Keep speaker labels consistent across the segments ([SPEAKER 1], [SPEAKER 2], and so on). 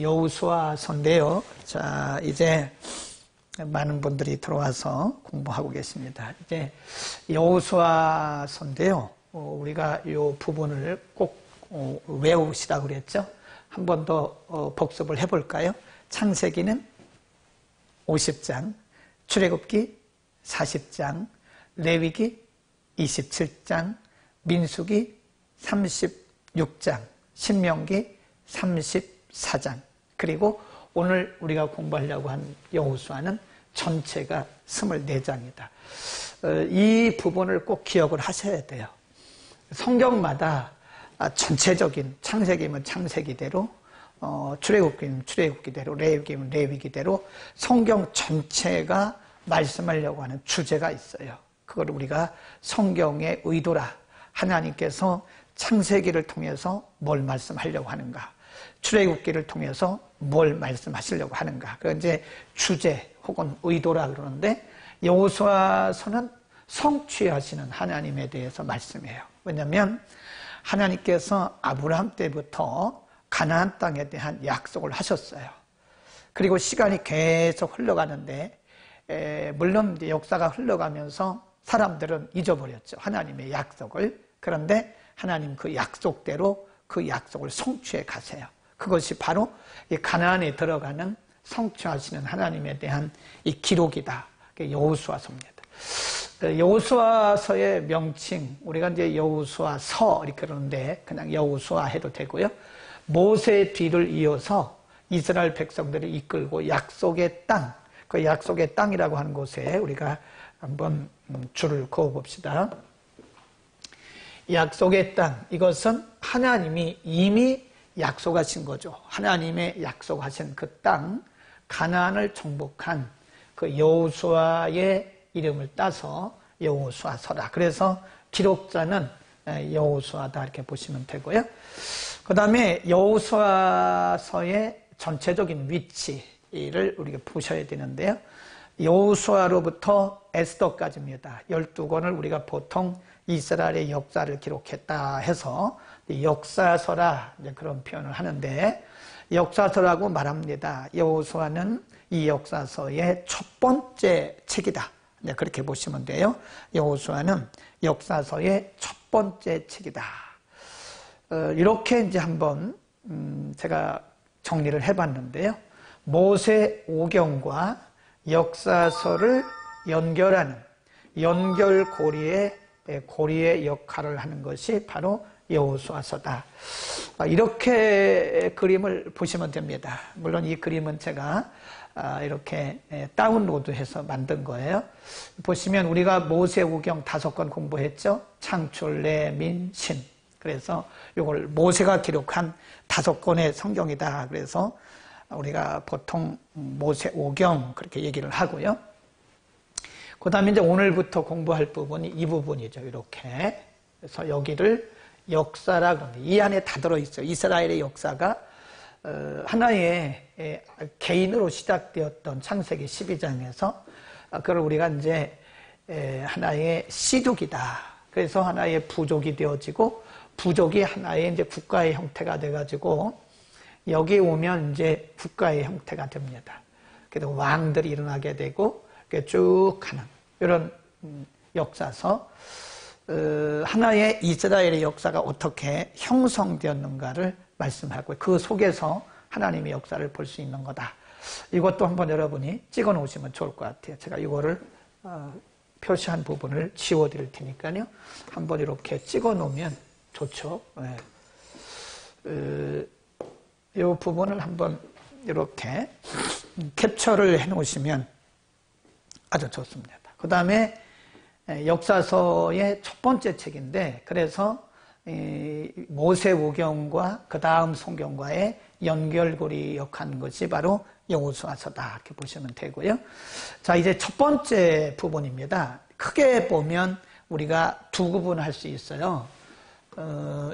[SPEAKER 1] 여호수아서인데요. 자, 이제 많은 분들이 들어와서 공부하고 계십니다. 이제 여호수아서인데요. 우리가 이 부분을 꼭 외우시라고 그랬죠. 한 번 더 복습을 해볼까요? 창세기는 50장, 출애굽기 40장, 레위기 27장, 민수기 36장, 신명기 34장, 그리고 오늘 우리가 공부하려고 한 여호수아는 전체가 24장이다. 이 부분을 꼭 기억을 하셔야 돼요. 성경마다 전체적인, 창세기면 창세기대로, 출애굽기면 출애굽기대로, 레위기면 레위기대로 성경 전체가 말씀하려고 하는 주제가 있어요. 그걸 우리가 성경의 의도라, 하나님께서 창세기를 통해서 뭘 말씀하려고 하는가, 출애굽기를 통해서 뭘 말씀하시려고 하는가, 그건 이제 주제 혹은 의도라 그러는데, 여호수아서는 성취하시는 하나님에 대해서 말씀해요. 왜냐하면 하나님께서 아브라함 때부터 가나안 땅에 대한 약속을 하셨어요. 그리고 시간이 계속 흘러가는데, 물론 이제 역사가 흘러가면서 사람들은 잊어버렸죠, 하나님의 약속을. 그런데 하나님 그 약속대로 그 약속을 성취해 가세요. 그것이 바로 이 가나안에 들어가는 성취하시는 하나님에 대한 이 기록이다. 여호수아서입니다. 여호수아서의 명칭, 우리가 이제 여호수아서 이렇게 그러는데 그냥 여호수아 해도 되고요. 모세 뒤를 이어서 이스라엘 백성들을 이끌고 약속의 땅, 그 약속의 땅이라고 하는 곳에 우리가 한번 줄을 그어 봅시다. 약속의 땅, 이것은 하나님이 이미 약속하신 거죠. 하나님의 약속하신 그 땅, 가나안을 정복한 그 여호수아의 이름을 따서 여호수아서다. 그래서 기록자는 여호수아다 이렇게 보시면 되고요. 그 다음에 여호수아서의 전체적인 위치를 우리가 보셔야 되는데요. 여호수아로부터 에스더까지입니다. 12권을 우리가 보통 이스라엘의 역사를 기록했다 해서 역사서라 그런 표현을 하는데, 역사서라고 말합니다. 여호수아는 이 역사서의 첫 번째 책이다. 그렇게 보시면 돼요. 여호수아는 역사서의 첫 번째 책이다. 이렇게 이제 한번 제가 정리를 해봤는데요. 모세 오경과 역사서를 연결하는 고리의 역할을 하는 것이 바로 여호수아서다. 이렇게 그림을 보시면 됩니다. 물론 이 그림은 제가 이렇게 다운로드해서 만든 거예요. 보시면 우리가 모세오경 5권 공부했죠. 창출, 내, 민, 신. 그래서 이걸 모세가 기록한 5권의 성경이다. 그래서 우리가 보통 모세오경 그렇게 얘기를 하고요. 그 다음에 이제 오늘부터 공부할 부분이 이 부분이죠. 이렇게. 그래서 여기를 역사라고 합니다. 이 안에 다 들어있어요. 이스라엘의 역사가 하나의 개인으로 시작되었던 창세기 12장에서 그걸 우리가 이제 하나의 시족이다. 그래서 하나의 부족이 되어지고, 부족이 하나의 이제 국가의 형태가 돼가지고, 여기 오면 이제 국가의 형태가 됩니다. 그래서 왕들이 일어나게 되고, 쭉 가는 이런 역사서, 하나의 이스라엘의 역사가 어떻게 형성되었는가를 말씀하고, 그 속에서 하나님의 역사를 볼 수 있는 거다. 이것도 한번 여러분이 찍어 놓으시면 좋을 것 같아요. 제가 이거를 표시한 부분을 지워 드릴 테니까요. 한번 이렇게 찍어 놓으면 좋죠. 이 부분을 한번 이렇게 캡처를 해 놓으시면 아주 좋습니다. 그 다음에 역사서의 첫 번째 책인데, 그래서 모세오경과 그 다음 성경과의 연결고리 역한 것이 바로 여호수아서다 이렇게 보시면 되고요. 자, 이제 첫 번째 부분입니다. 크게 보면 우리가 두 구분할 수 있어요.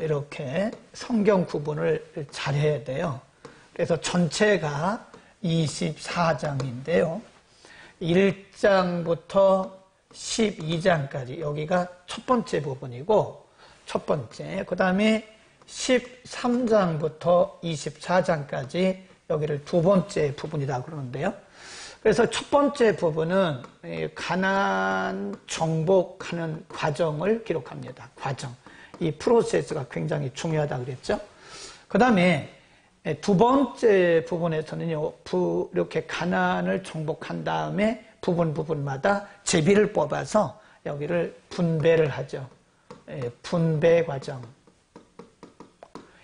[SPEAKER 1] 이렇게 성경 구분을 잘 해야 돼요. 그래서 전체가 24장인데요. 1장부터 12장까지 여기가 첫 번째 부분이고, 첫 번째. 그 다음에 13장부터 24장까지 여기를 두 번째 부분이라고 그러는데요. 그래서 첫 번째 부분은 가나안 정복하는 과정을 기록합니다. 과정. 이 프로세스가 굉장히 중요하다고 그랬죠. 그 다음에 두 번째 부분에서는요, 이렇게 가나안을 정복한 다음에 부분마다 제비를 뽑아서 여기를 분배를 하죠. 분배 과정.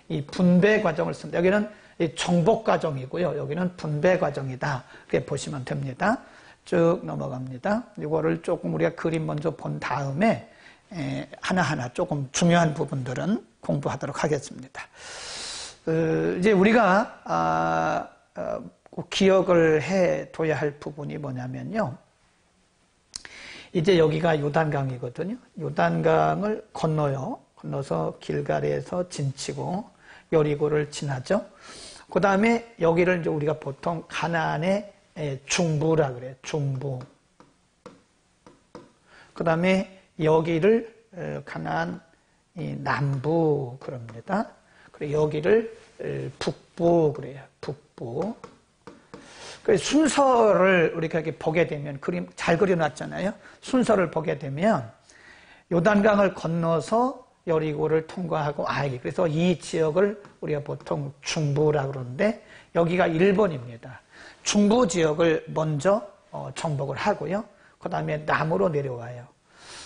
[SPEAKER 1] 이 분배 과정을 쓴다. 여기는 정복 과정이고요. 여기는 분배 과정이다. 그렇게 보시면 됩니다. 쭉 넘어갑니다. 이거를 조금 우리가 그림 먼저 본 다음에 하나하나 조금 중요한 부분들은 공부하도록 하겠습니다. 이제 우리가 기억을 해둬야 할 부분이 뭐냐면요. 이제 여기가 요단강이거든요. 요단강을 건너요. 건너서 길갈에서 진치고 여리고를 지나죠. 그 다음에 여기를 이제 우리가 보통 가나안의 중부라 그래요. 중부. 그 다음에 여기를 가나안 남부 그럽니다. 그리고 여기를 북부 그래요. 북부. 그 순서를 우리가 이렇게 보게 되면 그림 잘 그려놨잖아요. 순서를 보게 되면 요단강을 건너서 여리고를 통과하고 그래서 이 지역을 우리가 보통 중부라고 그러는데 여기가 1번입니다. 중부 지역을 먼저 정복을 하고요. 그 다음에 남으로 내려와요.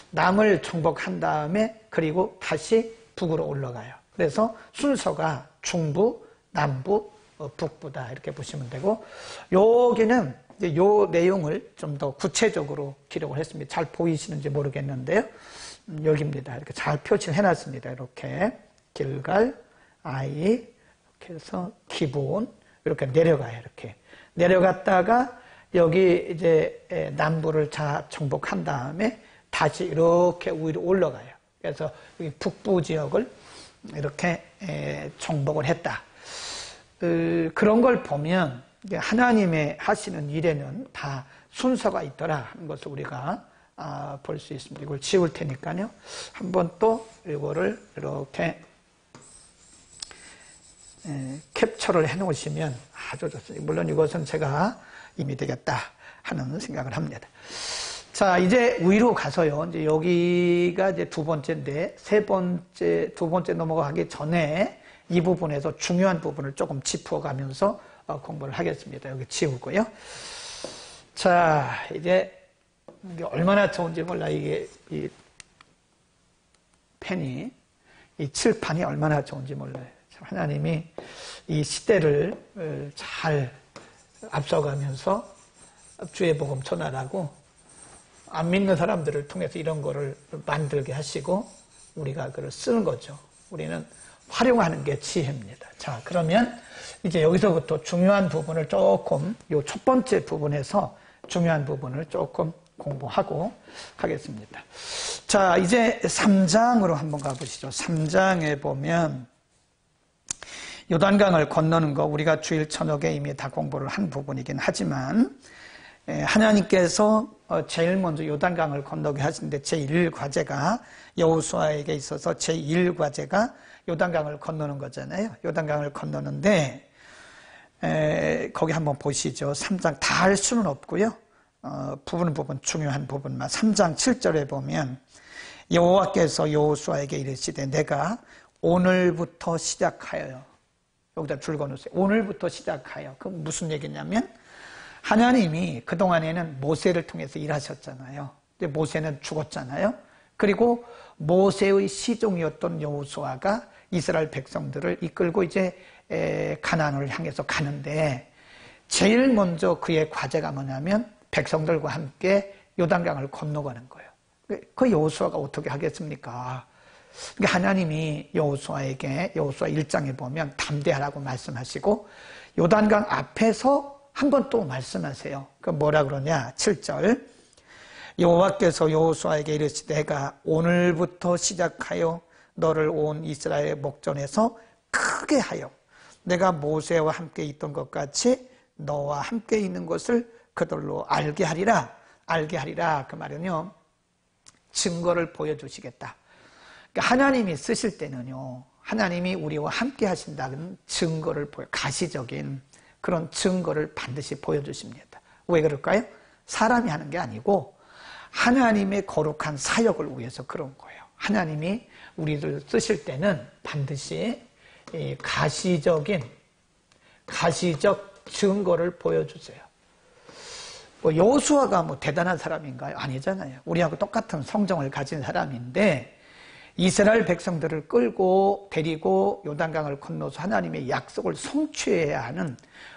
[SPEAKER 1] 남을 정복한 다음에 그리고 다시 북으로 올라가요. 그래서 순서가 중부, 남부, 북부다 이렇게 보시면 되고 여기는 이제 요 내용을 좀 더 구체적으로 기록을 했습니다. 잘 보이시는지 모르겠는데요. 여기입니다. 이렇게 잘 표시를 해놨습니다. 이렇게 길갈, 이렇게 해서 기본 이렇게 내려가요. 이렇게 내려갔다가 여기 이제 남부를 정복한 다음에 다시 이렇게 위로 올라가요. 그래서 여기 북부 지역을 이렇게 정복을 했다. 그런 걸 보면 하나님의 하시는 일에는 다 순서가 있더라 하는 것을 우리가 볼 수 있습니다. 이걸 지울 테니까요. 한번 또 이거를 이렇게 캡처를 해 놓으시면 아주 좋습니다. 물론 이것은 제가 이미 되겠다 하는 생각을 합니다. 자, 이제 위로 가서요. 이제 여기가 이제 두 번째인데 두 번째 넘어가기 전에 이 부분에서 중요한 부분을 조금 짚어가면서 공부를 하겠습니다. 여기 지우고요. 자, 이제 이게 얼마나 좋은지 몰라. 이게 이 펜이 이 칠판이 얼마나 좋은지 몰라요. 하나님이 이 시대를 잘 앞서가면서 주의 복음 전하라고 안 믿는 사람들을 통해서 이런 거를 만들게 하시고 우리가 그걸 쓰는 거죠. 우리는 활용하는 게 지혜입니다. 자, 그러면 이제 여기서부터 중요한 부분을 조금 요 첫 번째 부분에서 중요한 부분을 조금 공부하고 가겠습니다. 자, 이제 3장으로 한번 가보시죠. 3장에 보면 요단강을 건너는 거 우리가 주일 저녁에 이미 다 공부를 한 부분이긴 하지만 하나님께서 제일 먼저 요단강을 건너게 하시는데 제1과제가 여호수아에게 있어서 제1과제가 요단강을 건너는 거잖아요. 요단강을 건너는데 거기 한번 보시죠. 3장 다 할 수는 없고요. 부분 중요한 부분만 3장 7절에 보면 여호와께서 여호수아에게 이르시되 내가 오늘부터 시작하여요. 여기다 줄 그어놓으세요. 오늘부터 시작하여. 그 무슨 얘기냐면 하나님이 그동안에는 모세를 통해서 일하셨잖아요. 근데 모세는 죽었잖아요. 그리고 모세의 시종이었던 여호수아가 이스라엘 백성들을 이끌고 이제 가나안을 향해서 가는데 제일 먼저 그의 과제가 뭐냐면 백성들과 함께 요단강을 건너가는 거예요. 그 여호수아가 어떻게 하겠습니까? 그러니까 하나님이 여호수아에게 여호수아 1장에 보면 담대하라고 말씀하시고 요단강 앞에서 한 번 또 말씀하세요. 그 뭐라 그러냐? 7절 여호와께서 여호수아에게 이르시되 내가 오늘부터 시작하여 너를 온 이스라엘의 목전에서 크게 하여 내가 모세와 함께 있던 것 같이 너와 함께 있는 것을 그들로 알게 하리라. 알게 하리라. 그 말은요. 증거를 보여주시겠다. 그러니까 하나님이 쓰실 때는요. 하나님이 우리와 함께 하신다는 증거를 가시적인 그런 증거를 반드시 보여주십니다. 왜 그럴까요? 사람이 하는 게 아니고 하나님의 거룩한 사역을 위해서 그런 거예요. 하나님이 우리를 쓰실 때는 반드시 가시적 증거를 보여주세요. 여호수아가 대단한 사람인가요? 아니잖아요. 우리하고 똑같은 성정을 가진 사람인데 이스라엘 백성들을 끌고 데리고 요단강을 건너서 하나님의 약속을 성취해야 하는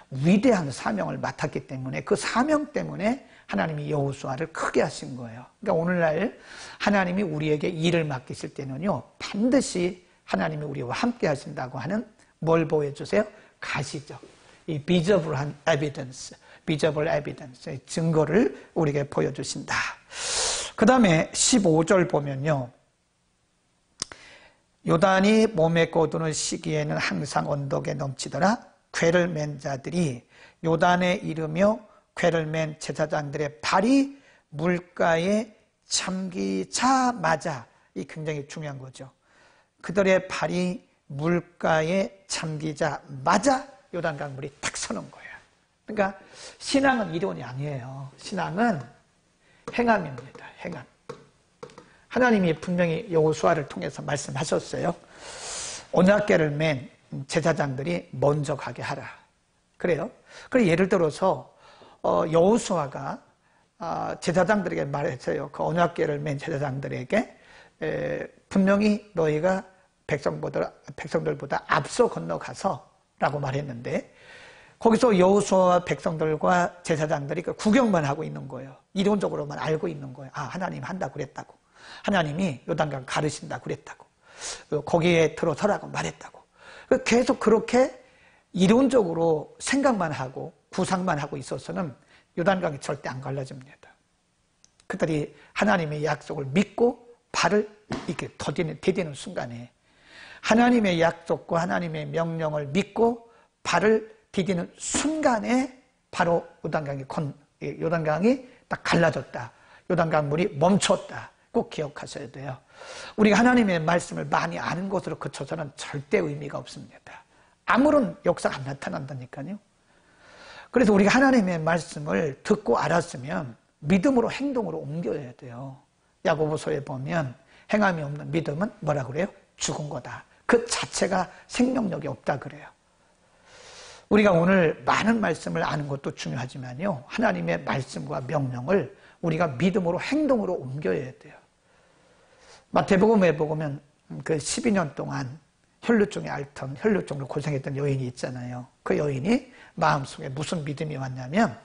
[SPEAKER 1] 위대한 사명을 맡았기 때문에 그 사명 때문에 하나님이 여호수아를 크게 하신 거예요. 그러니까 오늘날 하나님이 우리에게 일을 맡기실 때는요, 반드시 하나님이 우리와 함께 하신다고 하는 뭘 보여주세요? 가시적, 이 visible evidence, 증거를 우리에게 보여주신다. 그 다음에 15절 보면요, 요단이 몸에 거두는 시기에는 항상 언덕에 넘치더라. 궤를 맨 자들이 요단에 이르며 궤를 맨 제사장들의 발이 물가에 잠기자마자, 이 굉장히 중요한 거죠. 그들의 발이 물가에 잠기자마자 요단강 물이 탁 서는 거예요. 그러니까 신앙은 이론이 아니에요. 신앙은 행함입니다. 행함. 하나님이 분명히 여호수아를 통해서 말씀하셨어요. 언약궤를 맨 제사장들이 먼저 가게 하라. 그래요. 그래 예를 들어서 여호수아가 제사장들에게 말했어요. 그 언약궤를 맨 제사장들에게 분명히 너희가 백성들보다 앞서 건너가서 라고 말했는데 거기서 여호수아와 백성들과 제사장들이 그 구경만 하고 있는 거예요. 이론적으로만 알고 있는 거예요. 아, 하나님 한다고 그랬다고. 하나님이 요단강 가르신다고 그랬다고. 거기에 들어서라고 말했다고. 계속 그렇게 이론적으로 생각만 하고 구상만 하고 있어서는 요단강이 절대 안 갈라집니다. 그들이 하나님의 약속을 믿고 발을 이렇게 디디는 순간에 하나님의 약속과 하나님의 명령을 믿고 발을 디디는 순간에 바로 요단강이 딱 갈라졌다. 요단강 물이 멈췄다. 꼭 기억하셔야 돼요. 우리가 하나님의 말씀을 많이 아는 것으로 그쳐서는 절대 의미가 없습니다. 아무런 역사가 안 나타난다니까요. 그래서 우리가 하나님의 말씀을 듣고 알았으면 믿음으로 행동으로 옮겨야 돼요. 야고보서에 보면 행함이 없는 믿음은 뭐라 그래요? 죽은 거다. 그 자체가 생명력이 없다 그래요. 우리가 오늘 많은 말씀을 아는 것도 중요하지만요, 하나님의 말씀과 명령을 우리가 믿음으로 행동으로 옮겨야 돼요. 마태복음에 보면 그 12년 동안 혈루증에 앓던, 혈루증으로 고생했던 여인이 있잖아요. 그 여인이 마음속에 무슨 믿음이 왔냐면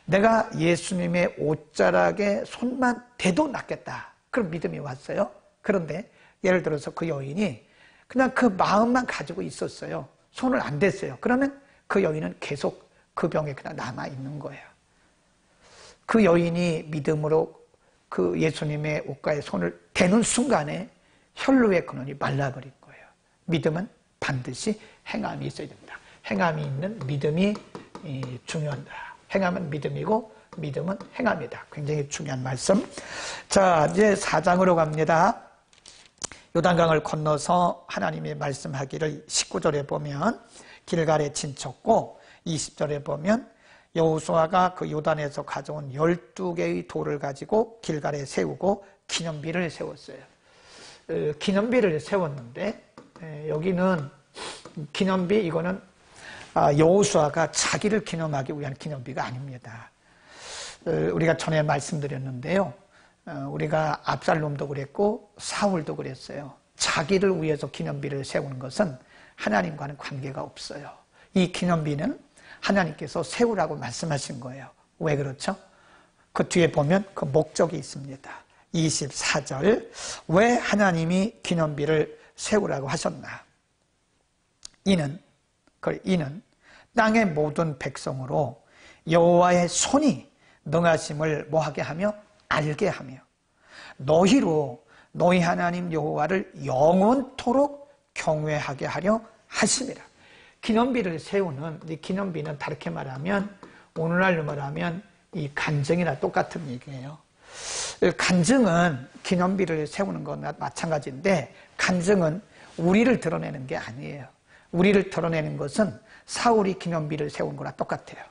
[SPEAKER 1] 내가 예수님의 옷자락에 손만 대도 낫겠다. 그런 믿음이 왔어요. 그런데 예를 들어서 그 여인이 그냥 그 마음만 가지고 있었어요. 손을 안 댔어요. 그러면 그 여인은 계속 그 병에 그냥 남아있는 거예요. 그 여인이 믿음으로 그 예수님의 옷가에 손을 대는 순간에 혈루의 근원이 말라버린 거예요. 믿음은 반드시 행함이 있어야 됩니다. 행함이 있는 믿음이 중요하다. 행함은 믿음이고 믿음은 행함이다. 굉장히 중요한 말씀. 자, 이제 4장으로 갑니다. 요단강을 건너서 하나님이 말씀하기를 19절에 보면 길갈에 진쳤고 20절에 보면 여호수아가 그 요단에서 가져온 12개의 돌을 가지고 길갈에 세우고 기념비를 세웠어요. 기념비를 세웠는데 여기는 기념비, 이거는 여호수아가 자기를 기념하기 위한 기념비가 아닙니다. 우리가 전에 말씀드렸는데요. 우리가 압살롬도 그랬고 사울도 그랬어요. 자기를 위해서 기념비를 세우는 것은 하나님과는 관계가 없어요. 이 기념비는 하나님께서 세우라고 말씀하신 거예요. 왜 그렇죠? 그 뒤에 보면 그 목적이 있습니다. 24절, 왜 하나님이 기념비를 세우라고 하셨나? 이는 땅의 모든 백성으로 여호와의 손이 능하심을 뭐하게 하며 알게 하며 너희로 너희 하나님 여호와를 영원토록 경외하게 하려 하심이라. 기념비를 세우는 이 기념비는 다르게 말하면 오늘날로 말하면 이 간증이나 똑같은 얘기예요. 간증은 기념비를 세우는 것과 마찬가지인데 간증은 우리를 드러내는 게 아니에요. 우리를 드러내는 것은 사울이 기념비를 세운 거랑 똑같아요.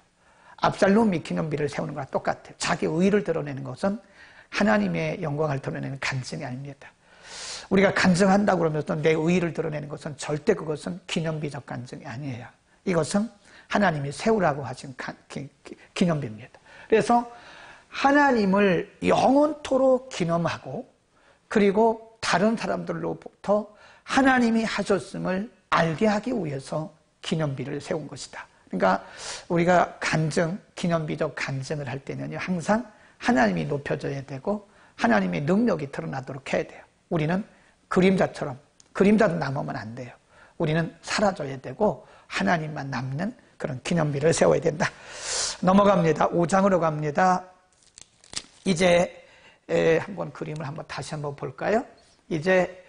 [SPEAKER 1] 압살롬이 기념비를 세우는 거랑 똑같아요. 자기 의를 드러내는 것은 하나님의 영광을 드러내는 간증이 아닙니다. 우리가 간증한다고 그러면서 내 의를 드러내는 것은 절대 그것은 기념비적 간증이 아니에요. 이것은 하나님이 세우라고 하신 기념비입니다. 그래서 하나님을 영원토록 기념하고 그리고 다른 사람들로부터 하나님이 하셨음을 알게 하기 위해서 기념비를 세운 것이다. 그러니까 우리가 간증, 기념비적 간증을 할 때는요, 항상 하나님이 높여져야 되고 하나님의 능력이 드러나도록 해야 돼요. 우리는 그림자처럼, 그림자도 남으면 안 돼요. 우리는 사라져야 되고 하나님만 남는 그런 기념비를 세워야 된다. 넘어갑니다. 5장으로 갑니다. 이제 한번 그림을 다시 한번 볼까요? 이제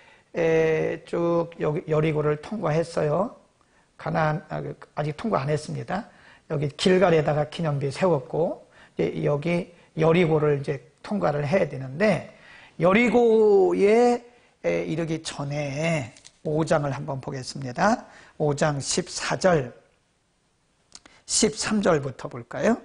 [SPEAKER 1] 쭉 여리고를 통과했어요. 가나안 아직 통과 안 했습니다. 여기 길갈에다가 기념비 세웠고 이제 여기 여리고를 이제 통과를 해야 되는데 여리고에 이르기 전에 5장을 한번 보겠습니다. 5장 14절 13절부터 볼까요?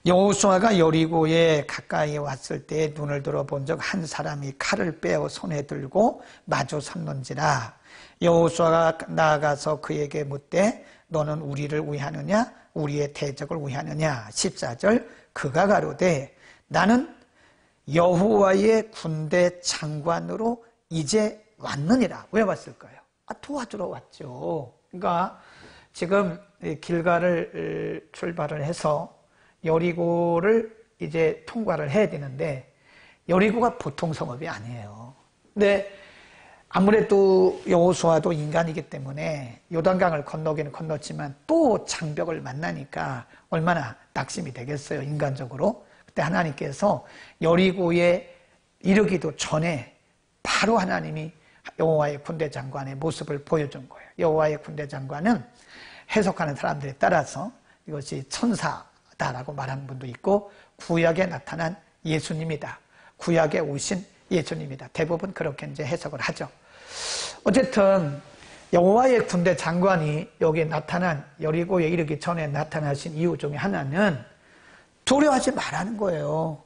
[SPEAKER 1] 여호수아가 여리고에 가까이 왔을 때 눈을 들어 본 적 한 사람이 칼을 빼어 손에 들고 마주 섰는지라. 여호수아가 나아가서 그에게 묻되 너는 우리를 위하느냐 우리의 대적을 위하느냐. 14절 그가 가로되 나는 여호와의 군대 장관으로 이제 왔느니라. 왜 왔을까요? 도와주러 왔죠. 그러니까 지금 길갈을 출발을 해서 여리고를 이제 통과를 해야 되는데 여리고가 보통 성읍이 아니에요. 근데 아무래도 여호수아도 인간이기 때문에 요단강을 건너기는 건넜지만 또 장벽을 만나니까 얼마나 낙심이 되겠어요, 인간적으로. 그때 하나님께서 여리고에 이르기도 전에 바로 하나님이 여호와의 군대 장관의 모습을 보여준 거예요. 여호와의 군대 장관은 해석하는 사람들에 따라서 이것이 천사다라고 말하는 분도 있고 구약에 나타난 예수님이다. 구약에 오신 예수님이다. 대부분 그렇게 이제 해석을 하죠. 어쨌든 여호와의 군대 장관이 여기에 나타난 여리고에 이르기 전에 나타나신 이유 중에 하나는 두려워하지 말라는 거예요.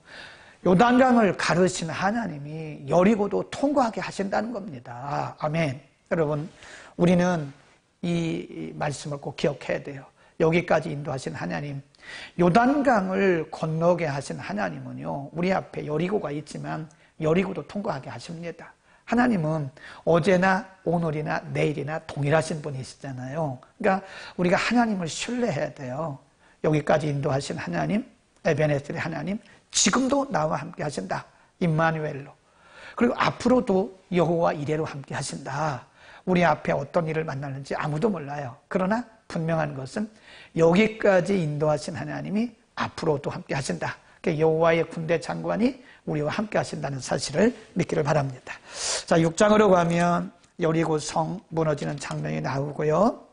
[SPEAKER 1] 요단강을 가르신 하나님이 여리고도 통과하게 하신다는 겁니다. 아멘. 여러분, 우리는 이 말씀을 꼭 기억해야 돼요. 여기까지 인도하신 하나님, 요단강을 건너게 하신 하나님은요, 우리 앞에 여리고가 있지만 여리고도 통과하게 하십니다. 하나님은 어제나 오늘이나 내일이나 동일하신 분이시잖아요. 그러니까 우리가 하나님을 신뢰해야 돼요. 여기까지 인도하신 하나님, 에베네셀의 하나님, 지금도 나와 함께 하신다. 임마누엘로. 그리고 앞으로도 여호와 이레로 함께 하신다. 우리 앞에 어떤 일을 만나는지 아무도 몰라요. 그러나 분명한 것은 여기까지 인도하신 하나님이 앞으로도 함께 하신다. 그러니까 여호와의 군대 장관이 우리와 함께 하신다는 사실을 믿기를 바랍니다. 자, 6장으로 가면 여리고 성 무너지는 장면이 나오고요.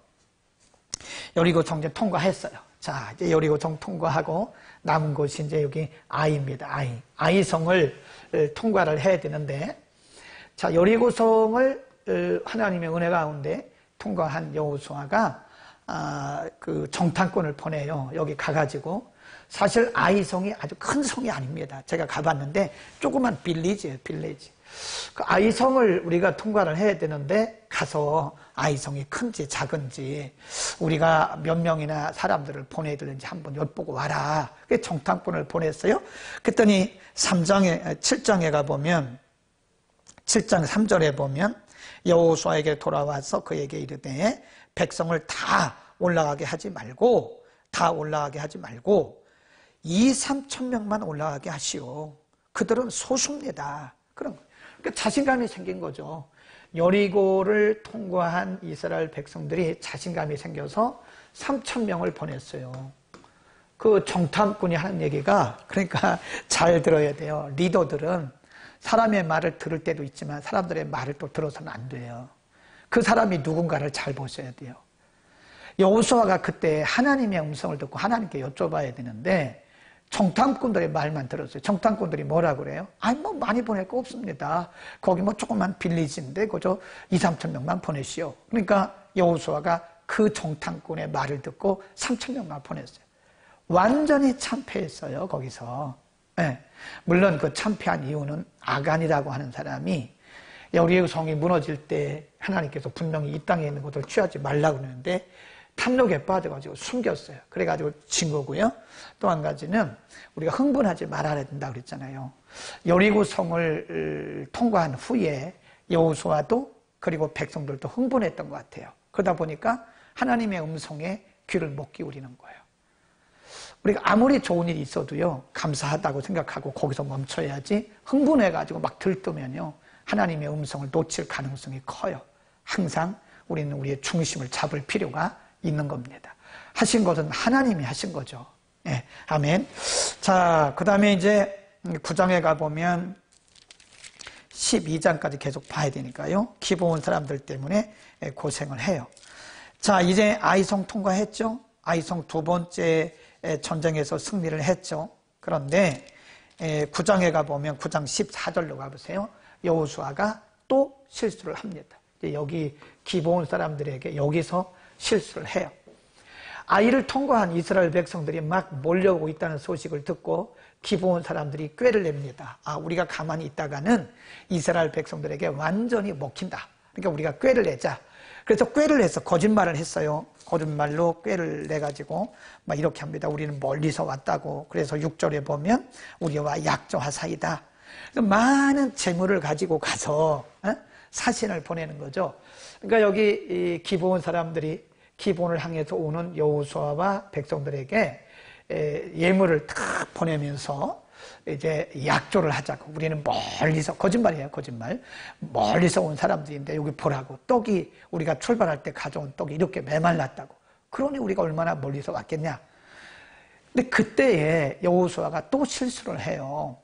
[SPEAKER 1] 여리고 성 이제 통과했어요. 자, 이제 여리고 성 통과하고 남은 곳이 이제 여기 아이입니다. 아이 성을 통과를 해야 되는데, 자, 여리고 성을 하나님의 은혜 가운데 통과한 여호수아가 그 정탐꾼을 보내요. 여기 가가지고. 사실 아이성이 아주 큰 성이 아닙니다. 제가 가봤는데 조그만 빌리지예요, 빌리지. 그 아이성을 우리가 통과를 해야 되는데 가서 아이성이 큰지 작은지 우리가 몇 명이나 사람들을 보내야 되는지 한번 엿보고 와라. 그래서 정탐꾼을 보냈어요. 그랬더니 7장에 가보면 7장 3절에 보면 여호수아에게 돌아와서 그에게 이르되 백성을 다 올라가게 하지 말고 2-3천 명만 올라가게 하시오. 그들은 소수입니다. 그런 거예요. 그러니까 자신감이 생긴 거죠. 여리고를 통과한 이스라엘 백성들이 자신감이 생겨서 3천 명을 보냈어요. 그 정탐꾼이 하는 얘기가, 그러니까 잘 들어야 돼요. 리더들은 사람의 말을 들을 때도 있지만 사람들의 말을 또 들어서는 안 돼요. 그 사람이 누군가를 잘 보셔야 돼요. 여호수아가 그때 하나님의 음성을 듣고 하나님께 여쭤봐야 되는데 정탐꾼들의 말만 들었어요. 정탐꾼들이 뭐라 그래요? 아니, 뭐 많이 보낼 거 없습니다. 거기 뭐 조그만 빌리지인데 그저 2-3천 명만 보내시오. 그러니까 여호수아가 그 정탐꾼의 말을 듣고 3천 명만 보냈어요. 완전히 참패했어요, 거기서. 네. 물론 그 참패한 이유는 아간이라고 하는 사람이 여리고 성이 무너질 때 하나님께서 분명히 이 땅에 있는 것을 취하지 말라고 그러는데 탐욕에 빠져가지고 숨겼어요. 그래가지고 진 거고요. 또 한 가지는 우리가 흥분하지 말아야 된다고 그랬잖아요. 여리고 성을 통과한 후에 여호수아도 그리고 백성들도 흥분했던 것 같아요. 그러다 보니까 하나님의 음성에 귀를 못 기울이는 거예요. 우리가 아무리 좋은 일이 있어도요, 감사하다고 생각하고 거기서 멈춰야지 흥분해가지고 막 들뜨면요, 하나님의 음성을 놓칠 가능성이 커요. 항상 우리는 우리의 중심을 잡을 필요가 있는 겁니다. 하신 것은 하나님이 하신 거죠. 네, 아멘. 자, 그 다음에 이제 9장에 가보면 12장까지 계속 봐야 되니까요. 기브온 사람들 때문에 고생을 해요. 자, 이제 아이성 통과했죠. 아이성 두 번째 전쟁에서 승리를 했죠. 그런데 9장에 가보면 9장 14절로 가보세요. 여호수아가 또 실수를 합니다. 여기 기브온 사람들에게 여기서 실수를 해요. 아이를 통과한 이스라엘 백성들이 막 몰려오고 있다는 소식을 듣고 기브온 사람들이 꾀를 냅니다. 아, 우리가 가만히 있다가는 이스라엘 백성들에게 완전히 먹힌다. 그러니까 우리가 꾀를 내자. 그래서 꾀를 내서 거짓말을 했어요. 거짓말로 꾀를 내가지고 막 이렇게 합니다. 우리는 멀리서 왔다고. 그래서 6절에 보면 우리와 약조하사이다. 많은 재물을 가지고 가서 사신을 보내는 거죠. 그러니까 여기 기브온 사람들이 기브온을 향해서 오는 여호수아와 백성들에게 예물을 탁 보내면서 이제 약조를 하자고. 우리는 멀리서, 거짓말이에요, 거짓말. 멀리서 온 사람들인데 여기 보라고. 떡이 우리가 출발할 때 가져온 떡이 이렇게 메말랐다고. 그러니 우리가 얼마나 멀리서 왔겠냐. 근데 그때에 여호수아가 또 실수를 해요.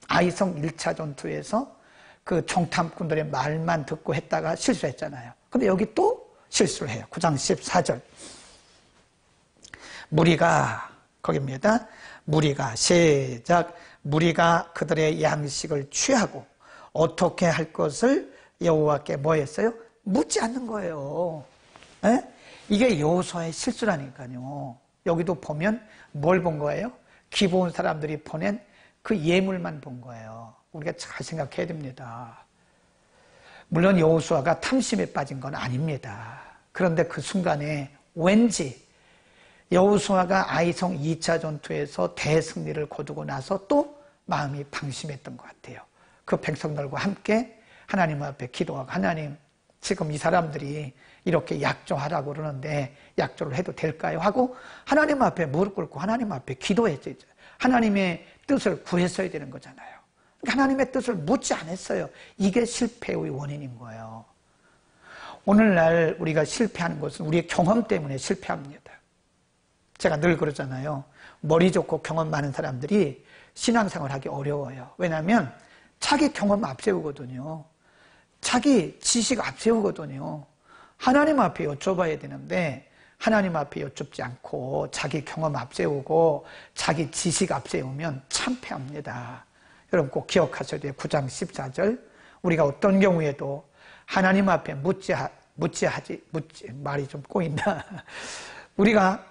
[SPEAKER 1] 아이성 1차 전투에서 그 정탐꾼들의 말만 듣고 했다가 실수했잖아요. 근데 여기 또 실수를 해요. 9장 14절. 무리가, 거기입니다. 무리가, 시작. 무리가 그들의 양식을 취하고 어떻게 할 것을 여호와께 뭐 했어요? 묻지 않는 거예요. 에? 이게 여호수아의 실수라니까요. 여기도 보면 뭘 본 거예요? 기브온 사람들이 보낸 그 예물만 본 거예요. 우리가 잘 생각해야 됩니다. 물론 여호수아가 탐심에 빠진 건 아닙니다. 그런데 그 순간에 왠지 여호수아가 아이성 2차 전투에서 대승리를 거두고 나서 또 마음이 방심했던 것 같아요. 그 백성들과 함께 하나님 앞에 기도하고, 하나님, 지금 이 사람들이 이렇게 약조하라고 그러는데 약조를 해도 될까요? 하고 하나님 앞에 무릎 꿇고 하나님 앞에 기도했죠. 하나님의 뜻을 구했어야 되는 거잖아요. 하나님의 뜻을 묻지 않았어요. 이게 실패의 원인인 거예요. 오늘날 우리가 실패하는 것은 우리의 경험 때문에 실패합니다. 제가 늘 그러잖아요. 머리 좋고 경험 많은 사람들이 신앙생활 하기 어려워요. 왜냐하면 자기 경험 앞세우거든요. 자기 지식 앞세우거든요. 하나님 앞에 여쭤봐야 되는데 하나님 앞에 여쭙지 않고 자기 경험 앞세우고 자기 지식 앞세우면 참패합니다. 여러분 꼭 기억하셔야 돼요. 9장 14절. 우리가 어떤 경우에도 하나님 앞에 말이 좀 꼬인다. 우리가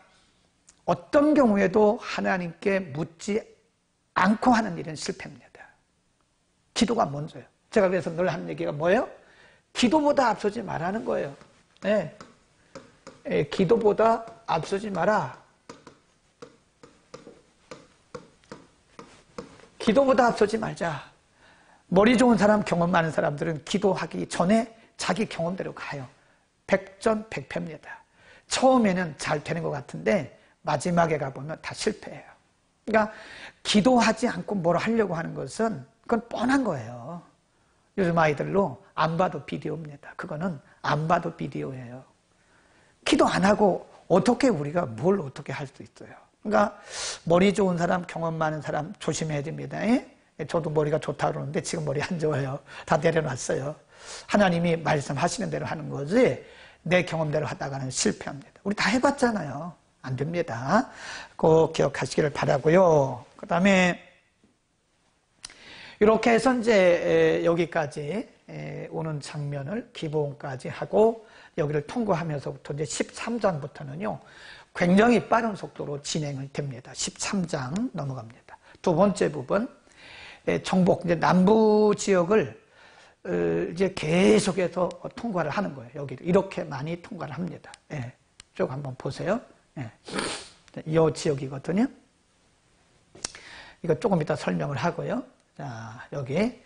[SPEAKER 1] 어떤 경우에도 하나님께 묻지 않고 하는 일은 실패입니다. 기도가 먼저예요. 제가 그래서 늘 하는 얘기가 뭐예요? 기도보다 앞서지 말라는 거예요. 네. 기도보다 앞서지 마라. 기도보다 앞서지 말자. 머리 좋은 사람, 경험 많은 사람들은 기도하기 전에 자기 경험대로 가요. 백전백패입니다. 처음에는 잘 되는 것 같은데 마지막에 가보면 다 실패해요. 그러니까 기도하지 않고 뭘 하려고 하는 것은 그건 뻔한 거예요. 요즘 아이들로 안 봐도 비디오입니다. 그거는 안 봐도 비디오예요. 기도 안 하고 어떻게 우리가 뭘 어떻게 할 수 있어요. 그러니까 머리 좋은 사람, 경험 많은 사람 조심해야 됩니다. 저도 머리가 좋다 그러는데 지금 머리 안 좋아요. 다 내려놨어요. 하나님이 말씀하시는 대로 하는 거지 내 경험대로 하다가는 실패합니다. 우리 다 해봤잖아요. 안 됩니다. 꼭 기억하시기를 바라고요. 그 다음에 이렇게 해서 이제 여기까지 오는 장면을 기본까지 하고 여기를 통과하면서부터 이제 13장부터는요 굉장히 빠른 속도로 진행을 됩니다. 13장 넘어갑니다. 두 번째 부분 정복 이제 남부 지역을 이제 계속해서 통과를 하는 거예요. 여기를 이렇게 많이 통과를 합니다. 예, 쭉 한번 보세요. 예. 이 지역이거든요. 이거 조금 이따 설명을 하고요. 자, 여기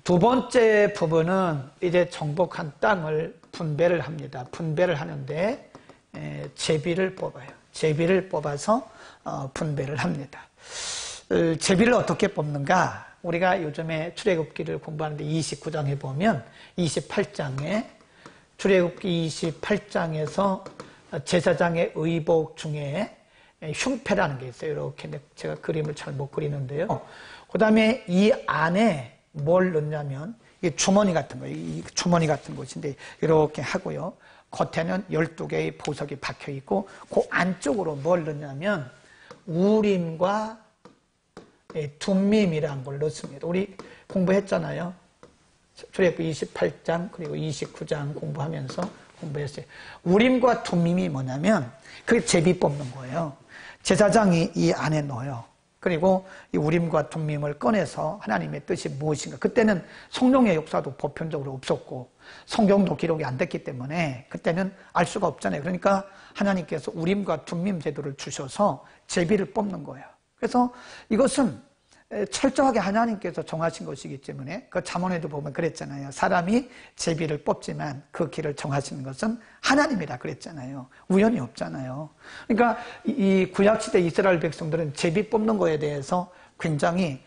[SPEAKER 1] 두 번째 부분은 이제 정복한 땅을 분배를 합니다. 분배를 하는데 제비를 뽑아요. 제비를 뽑아서 분배를 합니다. 제비를 어떻게 뽑는가? 우리가 요즘에 출애굽기를 공부하는데 29장에 보면 28장에 출애굽기 28장에서 제사장의 의복 중에 흉패라는 게 있어요. 이렇게 제가 그림을 잘 못 그리는데요. 그 다음에 이 안에 뭘 넣냐면 이게 주머니 같은 거예요. 이 주머니 같은 곳인데 이렇게 하고요. 겉에는 12개의 보석이 박혀 있고 그 안쪽으로 뭘 넣냐면 우림과 둠밈이라는 걸 넣습니다. 우리 공부했잖아요. 출애굽기 28장 그리고 29장 공부하면서 공부했어요. 우림과 둠밈이 뭐냐면 그게 제비 뽑는 거예요. 제사장이 이 안에 넣어요. 그리고 이 우림과 둠밈을 꺼내서 하나님의 뜻이 무엇인가. 그때는 성령의 역사도 보편적으로 없었고 성경도 기록이 안 됐기 때문에 그때는 알 수가 없잖아요. 그러니까 하나님께서 우림과 둠밈 제도를 주셔서 제비를 뽑는 거예요. 그래서 이것은 철저하게 하나님께서 정하신 것이기 때문에 그 잠언에도 보면 그랬잖아요. 사람이 제비를 뽑지만 그 길을 정하시는 것은 하나님이라 그랬잖아요. 우연이 없잖아요. 그러니까 이 구약시대 이스라엘 백성들은 제비 뽑는 거에 대해서 굉장히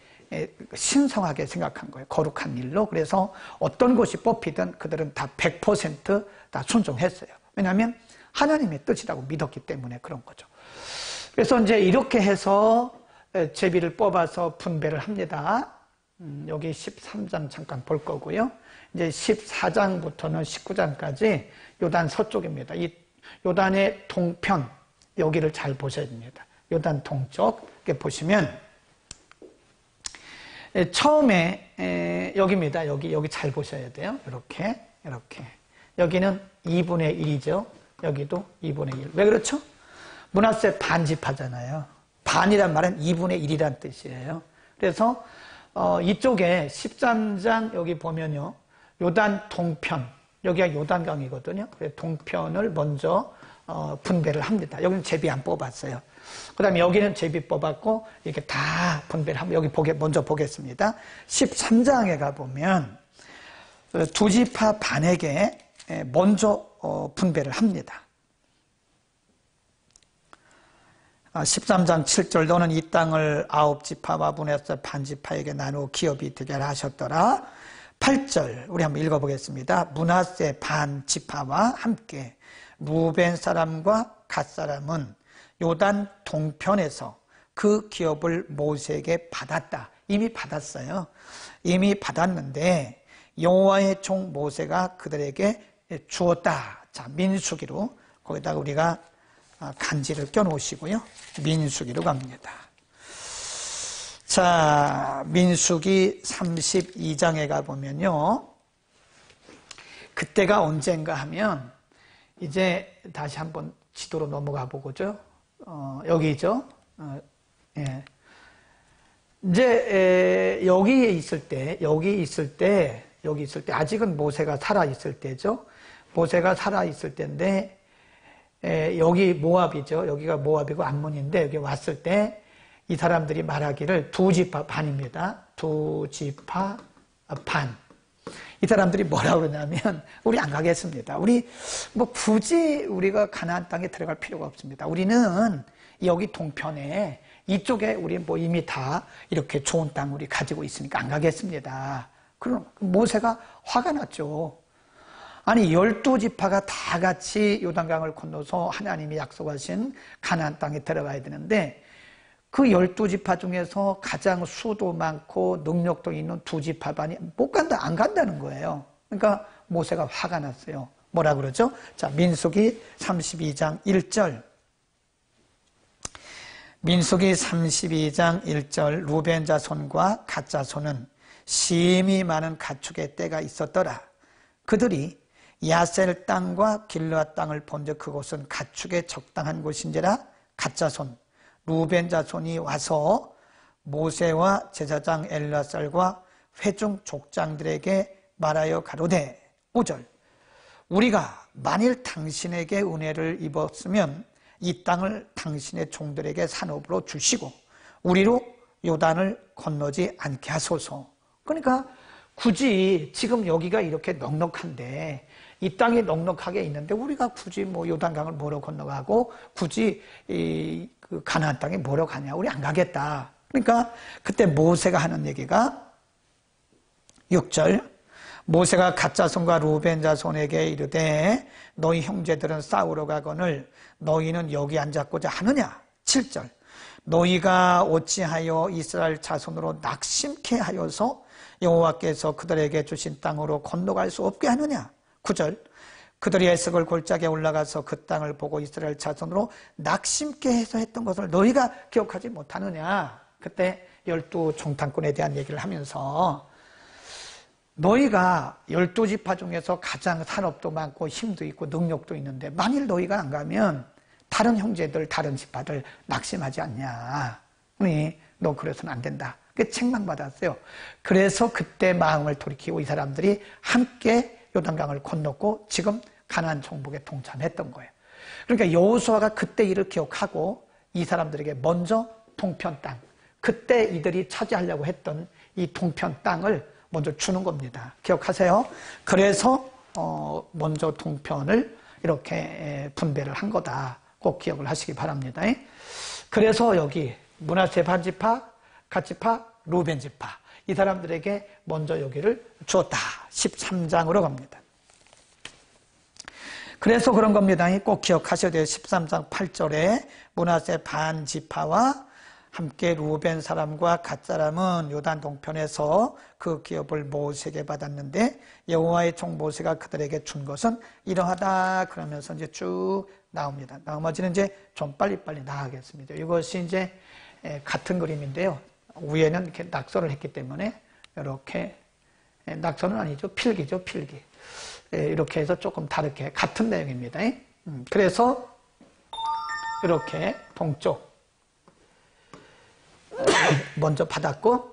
[SPEAKER 1] 신성하게 생각한 거예요. 거룩한 일로. 그래서 어떤 것이 뽑히든 그들은 다 100% 순종했어요. 왜냐하면 하나님의 뜻이라고 믿었기 때문에 그런 거죠. 그래서 이제 이렇게 해서 제비를 뽑아서 분배를 합니다. 여기 13장 잠깐 볼 거고요. 이제 14장부터는 19장까지 요단 서쪽입니다. 이 요단의 동편, 여기를 잘 보셔야 됩니다. 요단 동쪽, 이렇게 보시면, 처음에, 여기입니다. 여기 잘 보셔야 돼요. 이렇게. 여기는 2분의 1이죠. 여기도 2분의 1. 왜 그렇죠? 므낫세 반지파잖아요. 반이란 말은 2분의 1이란 뜻이에요. 그래서 이쪽에 13장 여기 보면요. 요단 동편, 여기가 요단강이거든요. 동편을 먼저 분배를 합니다. 여기는 제비 안 뽑았어요. 그 다음에 여기는 제비 뽑았고 이렇게 다 분배를 하면 여기 먼저 보겠습니다. 13장에 가보면 두 지파 반에게 먼저 분배를 합니다. 13장 7절 너는 이 땅을 9지파와 분해서 반지파에게 나누어 기업이 되게 하셨더라. 8절 우리 한번 읽어보겠습니다. 므낫세 반지파와 함께 루벤 사람과 갓 사람은 요단 동편에서 그 기업을 모세에게 받았다. 이미 받았어요. 이미 받았는데 여호와의 종 모세가 그들에게 주었다. 자, 민수기로 거기다가 우리가 간지를 껴놓으시고요. 민수기로 갑니다. 자, 민수기 32장에 가보면요. 그때가 언젠가 하면 이제 다시 한번 지도로 넘어가 보고죠. 여기죠. 예. 이제 여기 있을 때 아직은 모세가 살아 있을 때죠. 모세가 살아 있을 때인데 여기 모압이죠. 여기가 모압이고 암몬인데 여기 왔을 때 이 사람들이 말하기를 두 지파 반입니다. 두 지파 반. 이 사람들이 뭐라 그러냐면 우리 안 가겠습니다. 우리 뭐 굳이 우리가 가나안 땅에 들어갈 필요가 없습니다. 우리는 여기 동편에 이쪽에 우리 뭐 이미 다 이렇게 좋은 땅 우리 가지고 있으니까 안 가겠습니다. 그럼 모세가 화가 났죠. 아니 12지파가 다 같이 요단강을 건너서 하나님이 약속하신 가나안 땅에 들어가야 되는데 그 12지파 중에서 가장 수도 많고 능력도 있는 두 지파 반이 못 간다, 안 간다는 거예요. 그러니까 모세가 화가 났어요. 뭐라 그러죠? 자, 민수기 32장 1절 민수기 32장 1절 루벤 자손과 갓 자손은 심히 많은 가축의 떼가 있었더라. 그들이 야셀 땅과 길르앗 땅을 본즉 그곳은 가축의 적당한 곳인지라 갓 자손 루벤 자손이 와서 모세와 제사장 엘르아살과 회중 족장들에게 말하여 가로되 5절 우리가 만일 당신에게 은혜를 입었으면 이 땅을 당신의 종들에게 산업으로 주시고 우리로 요단을 건너지 않게 하소서. 그러니까 굳이 지금 여기가 이렇게 넉넉한데 이 땅이 넉넉하게 있는데 우리가 굳이 뭐 요단강을 뭐로 건너가고 굳이 그 가나안 땅에 뭐로 가냐, 우리 안 가겠다. 그러니까 그때 모세가 하는 얘기가 6절 모세가 갓 자손과 루벤 자손에게 이르되 너희 형제들은 싸우러 가거늘 너희는 여기 앉았고자 하느냐. 7절 너희가 어찌하여 이스라엘 자손으로 낙심케 하여서 여호와께서 그들에게 주신 땅으로 건너갈 수 없게 하느냐. 9절 그들이 에스골 골짜기에 올라가서 그 땅을 보고 이스라엘 자손으로 낙심케 해서 했던 것을 너희가 기억하지 못하느냐. 그때 12 종탄꾼에 대한 얘기를 하면서 너희가 12지파 중에서 가장 산업도 많고 힘도 있고 능력도 있는데 만일 너희가 안 가면 다른 형제들 다른 지파들 낙심하지 않냐. 아니 너 그래서는 안 된다. 그 책망받았어요. 그래서 그때 마음을 돌이키고 이 사람들이 함께 요단강을 건넜고 지금 가나안 정복에 동참했던 거예요. 그러니까 여호수아가 그때 일을 기억하고 이 사람들에게 먼저 동편 땅, 그때 이들이 차지하려고 했던 이 동편 땅을 먼저 주는 겁니다. 기억하세요? 그래서 먼저 동편을 이렇게 분배를 한 거다. 꼭 기억을 하시기 바랍니다. 그래서 여기 므낫세 반지파, 갓지파, 루벤 지파 이 사람들에게 먼저 여기를 주었다. 13장으로 갑니다. 그래서 그런 겁니다. 꼭 기억하셔야 돼요. 13장 8절에 므낫세 반지파와 함께 루벤 사람과 갓 사람은 요단 동편에서 그 기업을 모세에게 받았는데 여호와의 종 모세가 그들에게 준 것은 이러하다. 그러면서 이제 쭉 나옵니다. 나머지는 이제 좀 빨리빨리 나가겠습니다. 이것이 이제 같은 그림인데요. 위에는 이렇게 낙서를 했기 때문에 이렇게 낙서는 아니죠. 필기죠. 필기. 이렇게 해서 조금 다르게 같은 내용입니다. 그래서 이렇게 동쪽 먼저 받았고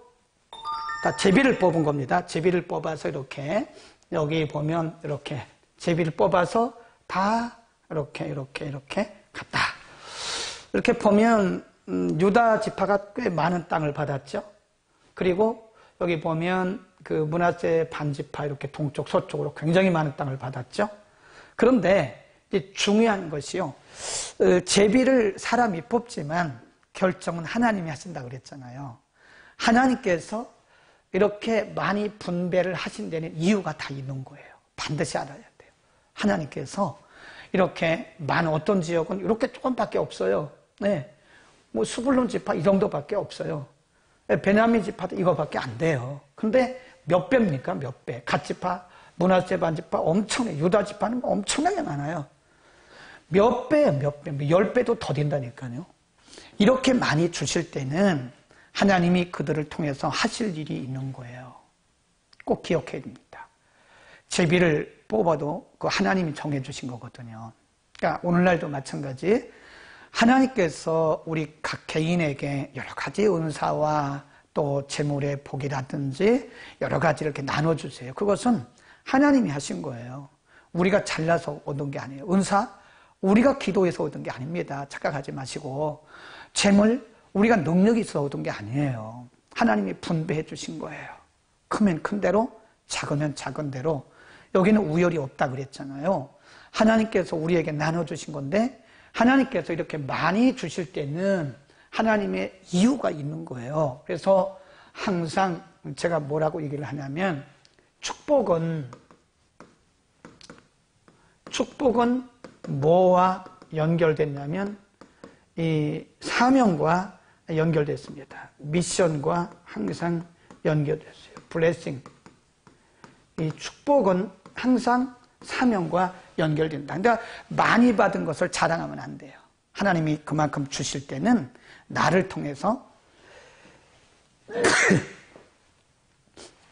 [SPEAKER 1] 다 제비를 뽑은 겁니다. 제비를 뽑아서 이렇게 여기 보면 이렇게 제비를 뽑아서 다 이렇게 갔다. 이렇게 보면 유다 지파가 꽤 많은 땅을 받았죠. 그리고 여기 보면 그 므낫세 반지파 이렇게 동쪽 서쪽으로 굉장히 많은 땅을 받았죠. 그런데 이제 중요한 것이요. 제비를 사람이 뽑지만 결정은 하나님이 하신다고 그랬잖아요. 하나님께서 이렇게 많이 분배를 하신 데는 이유가 다 있는 거예요. 반드시 알아야 돼요. 하나님께서 이렇게 많은 어떤 지역은 이렇게 조금밖에 없어요. 네. 뭐 수불론 지파 이 정도밖에 없어요. 베냐민 지파도 이거밖에 안 돼요. 근데 몇 배입니까? 몇 배. 갓 지파, 므낫세 반지파 엄청나요. 유다 지파는 엄청나게 많아요. 몇 배예요, 몇 배. 10배도 더 된다니까요. 이렇게 많이 주실 때는 하나님이 그들을 통해서 하실 일이 있는 거예요. 꼭 기억해야 됩니다. 제비를 뽑아도 그 하나님이 정해주신 거거든요. 그러니까 오늘날도 마찬가지 하나님께서 우리 각 개인에게 여러 가지 은사와 또 재물의 복이라든지 여러 가지 이렇게 나눠주세요. 그것은 하나님이 하신 거예요. 우리가 잘나서 얻은 게 아니에요. 은사, 우리가 기도해서 얻은 게 아닙니다. 착각하지 마시고. 재물, 우리가 능력이 있어서 얻은 게 아니에요. 하나님이 분배해 주신 거예요. 크면 큰 대로, 작으면 작은 대로. 여기는 우열이 없다 그랬잖아요. 하나님께서 우리에게 나눠주신 건데 하나님께서 이렇게 많이 주실 때는 하나님의 이유가 있는 거예요. 그래서 항상 제가 뭐라고 얘기를 하냐면 축복은 뭐와 연결됐냐면 이 사명과 연결됐습니다. 미션과 항상 연결됐어요. 블레싱. 이 축복은 항상 사명과 연결된다. 그러니까 많이 받은 것을 자랑하면 안 돼요. 하나님이 그만큼 주실 때는 나를 통해서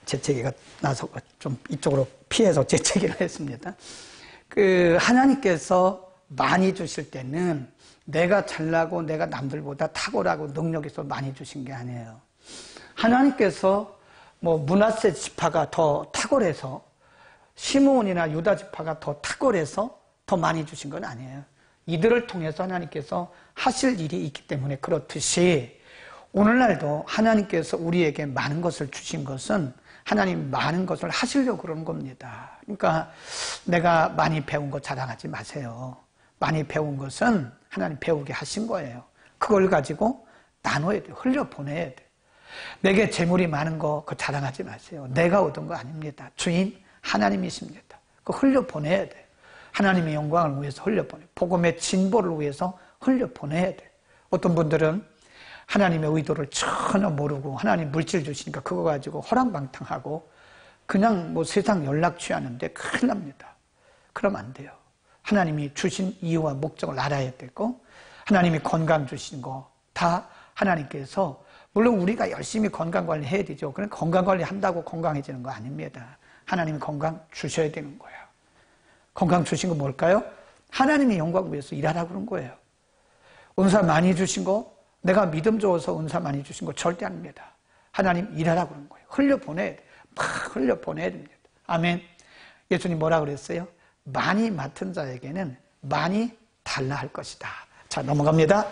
[SPEAKER 1] 재채기가 나서 좀 이쪽으로 피해서 재채기를 했습니다. 하나님께서 많이 주실 때는 내가 잘나고 내가 남들보다 탁월하고 능력 있어 많이 주신 게 아니에요. 하나님께서 므낫세 지파가 더 탁월해서 시므온이나 유다 지파가 더 탁월해서 더 많이 주신 건 아니에요. 이들을 통해서 하나님께서 하실 일이 있기 때문에 그렇듯이 오늘날도 하나님께서 우리에게 많은 것을 주신 것은 하나님 많은 것을 하시려고 그러는 겁니다. 그러니까 내가 많이 배운 거 자랑하지 마세요. 많이 배운 것은 하나님 배우게 하신 거예요. 그걸 가지고 나눠야 돼요. 흘려보내야 돼요. 내게 재물이 많은 거 그거 자랑하지 마세요. 내가 얻은 거 아닙니다. 주인 하나님이십니다. 그거 흘려보내야 돼요. 하나님의 영광을 위해서 흘려보내요. 복음의 진보를 위해서 흘려보내야 돼요. 어떤 분들은 하나님의 의도를 전혀 모르고 하나님 물질 주시니까 그거 가지고 허랑방탕하고 그냥 세상 연락 취하는데 큰일 납니다. 그러면 안 돼요. 하나님이 주신 이유와 목적을 알아야 되고 하나님이 건강 주신 거 다 하나님께서 물론 우리가 열심히 건강관리 해야 되죠. 그러니까 건강관리 한다고 건강해지는 거 아닙니다. 하나님이 건강 주셔야 되는 거예요. 건강 주신 거 뭘까요? 하나님의 영광을 위해서 일하라고 그런 거예요. 은사 많이 주신 거 내가 믿음 좋아서 은사 많이 주신 거 절대 아닙니다. 하나님 일하라고 그런 거예요. 흘려보내야 돼요. 막 흘려보내야 됩니다. 아멘. 예수님 뭐라 그랬어요? 많이 맡은 자에게는 많이 달라 할 것이다. 자, 넘어갑니다.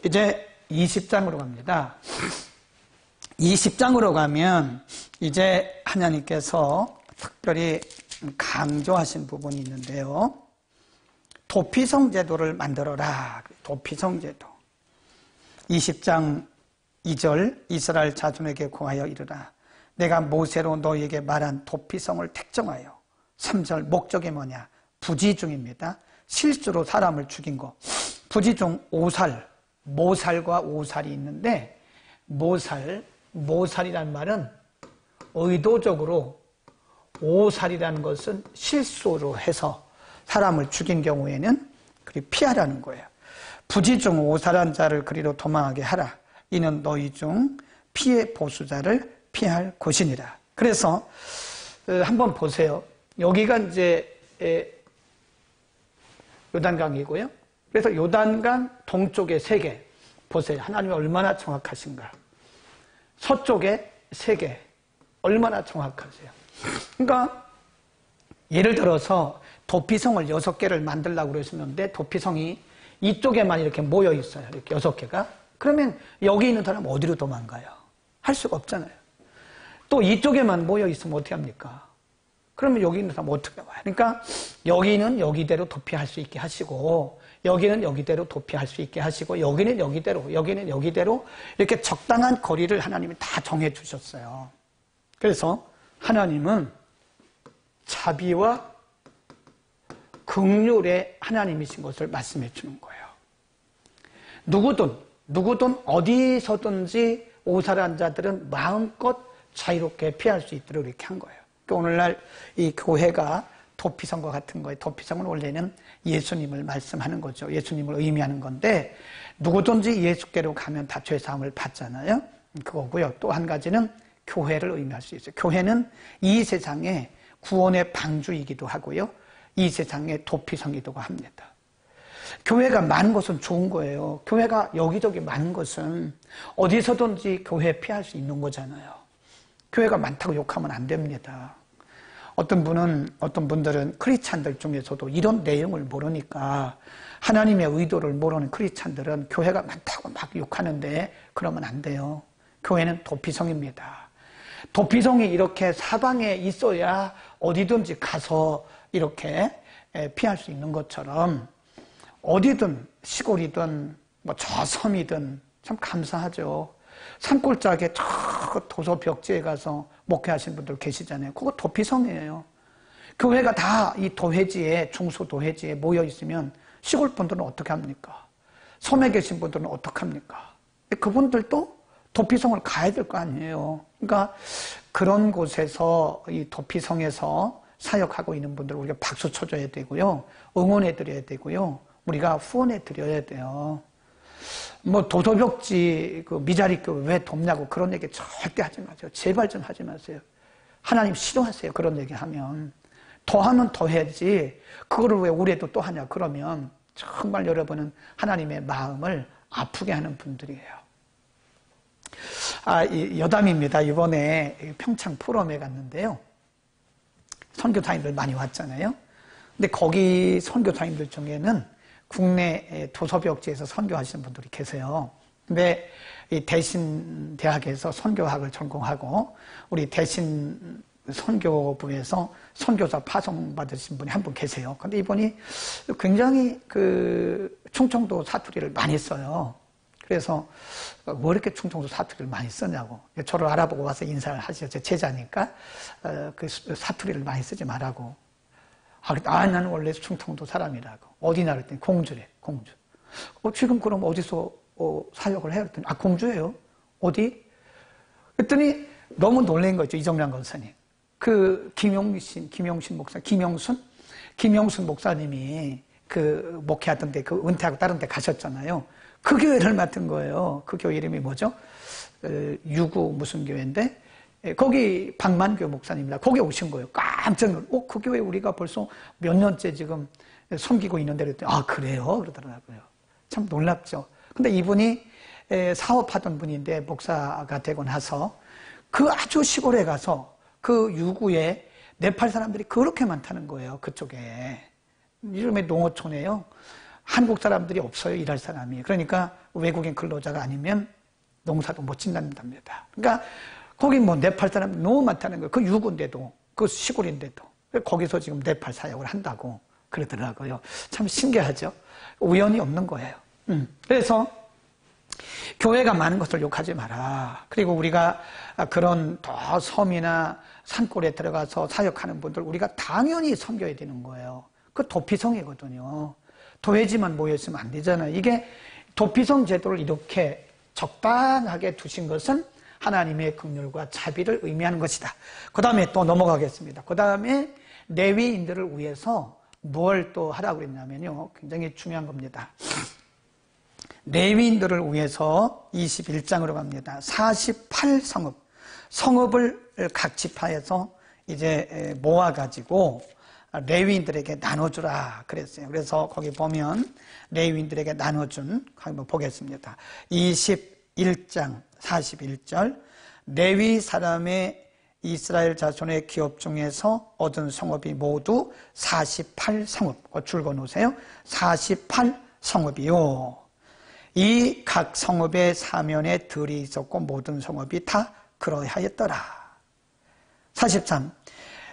[SPEAKER 1] 이제 20장으로 갑니다. 20장으로 가면 이제 하나님께서 특별히 강조하신 부분이 있는데요. 도피성 제도를 만들어라. 도피성 제도. 20장 2절 이스라엘 자손에게 고하여 이르라. 내가 모세로 너희에게 말한 도피성을 택정하여 3절 목적이 뭐냐? 부지중입니다. 실수로 사람을 죽인 거. 부지중 오살, 모살과 오살이 있는데 모살이란 말은 의도적으로 오살이라는 것은 실수로 해서 사람을 죽인 경우에는 그리 피하라는 거예요. 부지중 오살한 자를 그리로 도망하게 하라. 이는 너희 중 피해 보수자를 피할 것이니라. 그래서 한번 보세요. 여기가 이제 요단강이고요. 그래서 요단강 동쪽에 3개 보세요. 하나님이 얼마나 정확하신가. 서쪽에 3개 얼마나 정확하세요. 그러니까 예를 들어서 도피성을 6개를 만들려고 그러시는데 도피성이 이쪽에만 이렇게 모여 있어요. 이렇게 6개가. 그러면 여기 있는 사람 어디로 도망가요? 할 수가 없잖아요. 또 이쪽에만 모여 있으면 어떻게 합니까? 그러면 여기 있는 사람 어떻게 와요? 그러니까 여기는 여기대로 도피할 수 있게 하시고 여기는 여기대로 도피할 수 있게 하시고 여기는 여기대로 이렇게 적당한 거리를 하나님이 다 정해 주셨어요. 그래서 하나님은 자비와 긍휼의 하나님이신 것을 말씀해 주는 거예요. 누구든 어디서든지 오살한 자들은 마음껏 자유롭게 피할 수 있도록 이렇게 한 거예요. 오늘날 이 교회가 도피성과 같은 거예요. 도피성은 원래는 예수님을 말씀하는 거죠. 예수님을 의미하는 건데 누구든지 예수께로 가면 다 죄사함을 받잖아요. 그거고요. 또 한 가지는 교회를 의미할 수 있어요. 교회는 이 세상의 구원의 방주이기도 하고요. 이 세상의 도피성이기도 합니다. 교회가 많은 것은 좋은 거예요. 교회가 여기저기 많은 것은 어디서든지 교회 피할 수 있는 거잖아요. 교회가 많다고 욕하면 안 됩니다. 어떤 분들은 크리스찬들 중에서도 이런 내용을 모르니까 하나님의 의도를 모르는 크리스찬들은 교회가 많다고 막 욕하는데 그러면 안 돼요. 교회는 도피성입니다. 도피성이 이렇게 사방에 있어야 어디든지 가서 이렇게 피할 수 있는 것처럼 어디든 시골이든 저 섬이든 참 감사하죠. 산골짜기에 저 도서 벽지에 가서 목회하신 분들 계시잖아요. 그거 도피성이에요. 교회가 다 이 도회지에 중소도회지에 모여 있으면 시골 분들은 어떻게 합니까? 섬에 계신 분들은 어떻게 합니까? 그분들도 도피성을 가야 될 거 아니에요. 그러니까 그런 곳에서 이 도피성에서 사역하고 있는 분들 우리가 박수 쳐줘야 되고요. 응원해 드려야 되고요. 우리가 후원해 드려야 돼요. 뭐 도서벽지 그 미자리 교회 왜 돕냐고 그런 얘기 절대 하지 마세요. 제발 좀 하지 마세요. 하나님 싫어하세요. 그런 얘기 하면. 더하면 더 해야지. 그거를 왜 올해도 또 하냐 그러면 정말 여러분은 하나님의 마음을 아프게 하는 분들이에요. 여담입니다. 이번에 평창 포럼에 갔는데요. 선교사님들 많이 왔잖아요. 근데 거기 선교사님들 중에는 국내 도서벽지에서 선교하시는 분들이 계세요. 근데 이 대신대학에서 선교학을 전공하고 우리 대신 선교부에서 선교사 파송받으신 분이 한 분 계세요. 근데 이분이 굉장히 충청도 사투리를 많이 써요. 그래서 뭐 이렇게 충청도 사투리를 많이 쓰냐고. 저를 알아보고 와서 인사를 하시죠. 제 제자니까 그 사투리를 많이 쓰지 말라고. 나는 원래 충청도 사람이라고. 어디나 그랬더니 공주래, 공주. 지금 그럼 어디서 사역을 해요? 그랬더니 공주예요. 어디? 그랬더니 너무 놀란 거죠. 이정량 권사님. 김용신 목사, 김용순 목사님이 목회하던데 은퇴하고 다른 데 가셨잖아요. 그 교회를 맡은 거예요. 그 교회 이름이 뭐죠? 유구 무슨 교회인데, 거기 박만교 목사님이라 거기 오신 거예요. 깜짝 놀라. 그 교회 우리가 벌써 몇 년째 지금 섬기고 있는데 그랬더니, 그래요? 그러더라고요. 참 놀랍죠. 근데 이분이 사업하던 분인데 목사가 되고 나서 그 아주 시골에 가서 그 유구에 네팔 사람들이 그렇게 많다는 거예요. 그쪽에. 이름에 농어촌이에요. 한국 사람들이 없어요. 일할 사람이. 그러니까 외국인 근로자가 아니면 농사도 못 짓는답니다. 그러니까 거기 네팔 사람들이 너무 많다는 거예요. 그 유구인데도, 그 시골인데도. 거기서 지금 네팔 사역을 한다고 그러더라고요. 참 신기하죠. 우연이 없는 거예요. 그래서 교회가 많은 것을 욕하지 마라. 그리고 우리가 그런 더 섬이나 산골에 들어가서 사역하는 분들 우리가 당연히 섬겨야 되는 거예요. 그 도피성이거든요. 도회지만 모여있으면 안 되잖아요. 이게 도피성 제도를 이렇게 적당하게 두신 것은 하나님의 긍휼과 자비를 의미하는 것이다. 그 다음에 또 넘어가겠습니다. 그 다음에 레위인들을 위해서 뭘 또 하라고 그랬냐면요. 굉장히 중요한 겁니다. 레위인들을 위해서 21장으로 갑니다. 48성읍. 성읍을 각 지파에서 이제 모아가지고 레위인들에게 나눠주라 그랬어요. 그래서 거기 보면 레위인들에게 나눠준, 한번 보겠습니다. 21장 41절. 레위 사람의 이스라엘 자손의 기업 중에서 얻은 성읍이 모두 48성읍. 줄거 놓으세요. 48성읍이요. 이 각 성읍의 사면에 들이 있었고 모든 성읍이 다 그러하였더라. 43.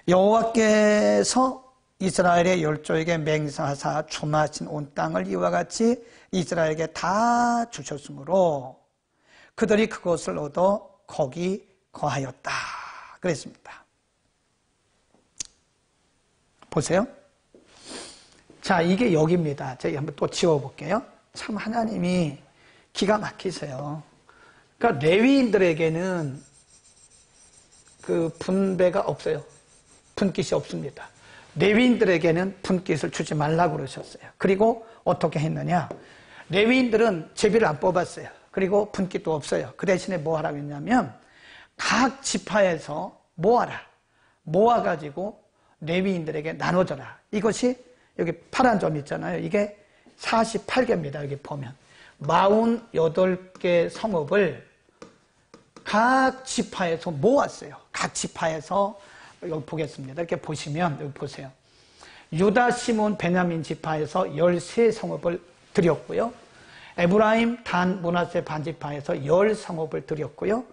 [SPEAKER 1] 여호와께서 이스라엘의 열조에게 맹세하사 주마하신 온 땅을 이와 같이 이스라엘에게 다 주셨으므로 그들이 그것을 얻어 거기 거하였다. 그랬습니다. 보세요. 자, 이게 여기입니다. 제가 한번 또 지워볼게요. 참 하나님이 기가 막히세요. 그러니까 레위인들에게는 그 분배가 없어요. 분깃이 없습니다. 레위인들에게는 분깃을 주지 말라고 그러셨어요. 그리고 어떻게 했느냐? 레위인들은 제비를 안 뽑았어요. 그리고 분깃도 없어요. 그 대신에 뭐 하라고 했냐면 각 지파에서 모아라. 모아가지고 레위인들에게 나눠줘라. 이것이 여기 파란 점 있잖아요. 이게 48개입니다. 여기 보면 48개 성읍을 각 지파에서 모았어요. 각 지파에서 여기 보겠습니다. 이렇게 보시면 여기 보세요. 유다, 시몬, 베냐민 지파에서 13성읍을 드렸고요. 에브라임, 단, 므낫세 반지파에서 10성읍을 드렸고요.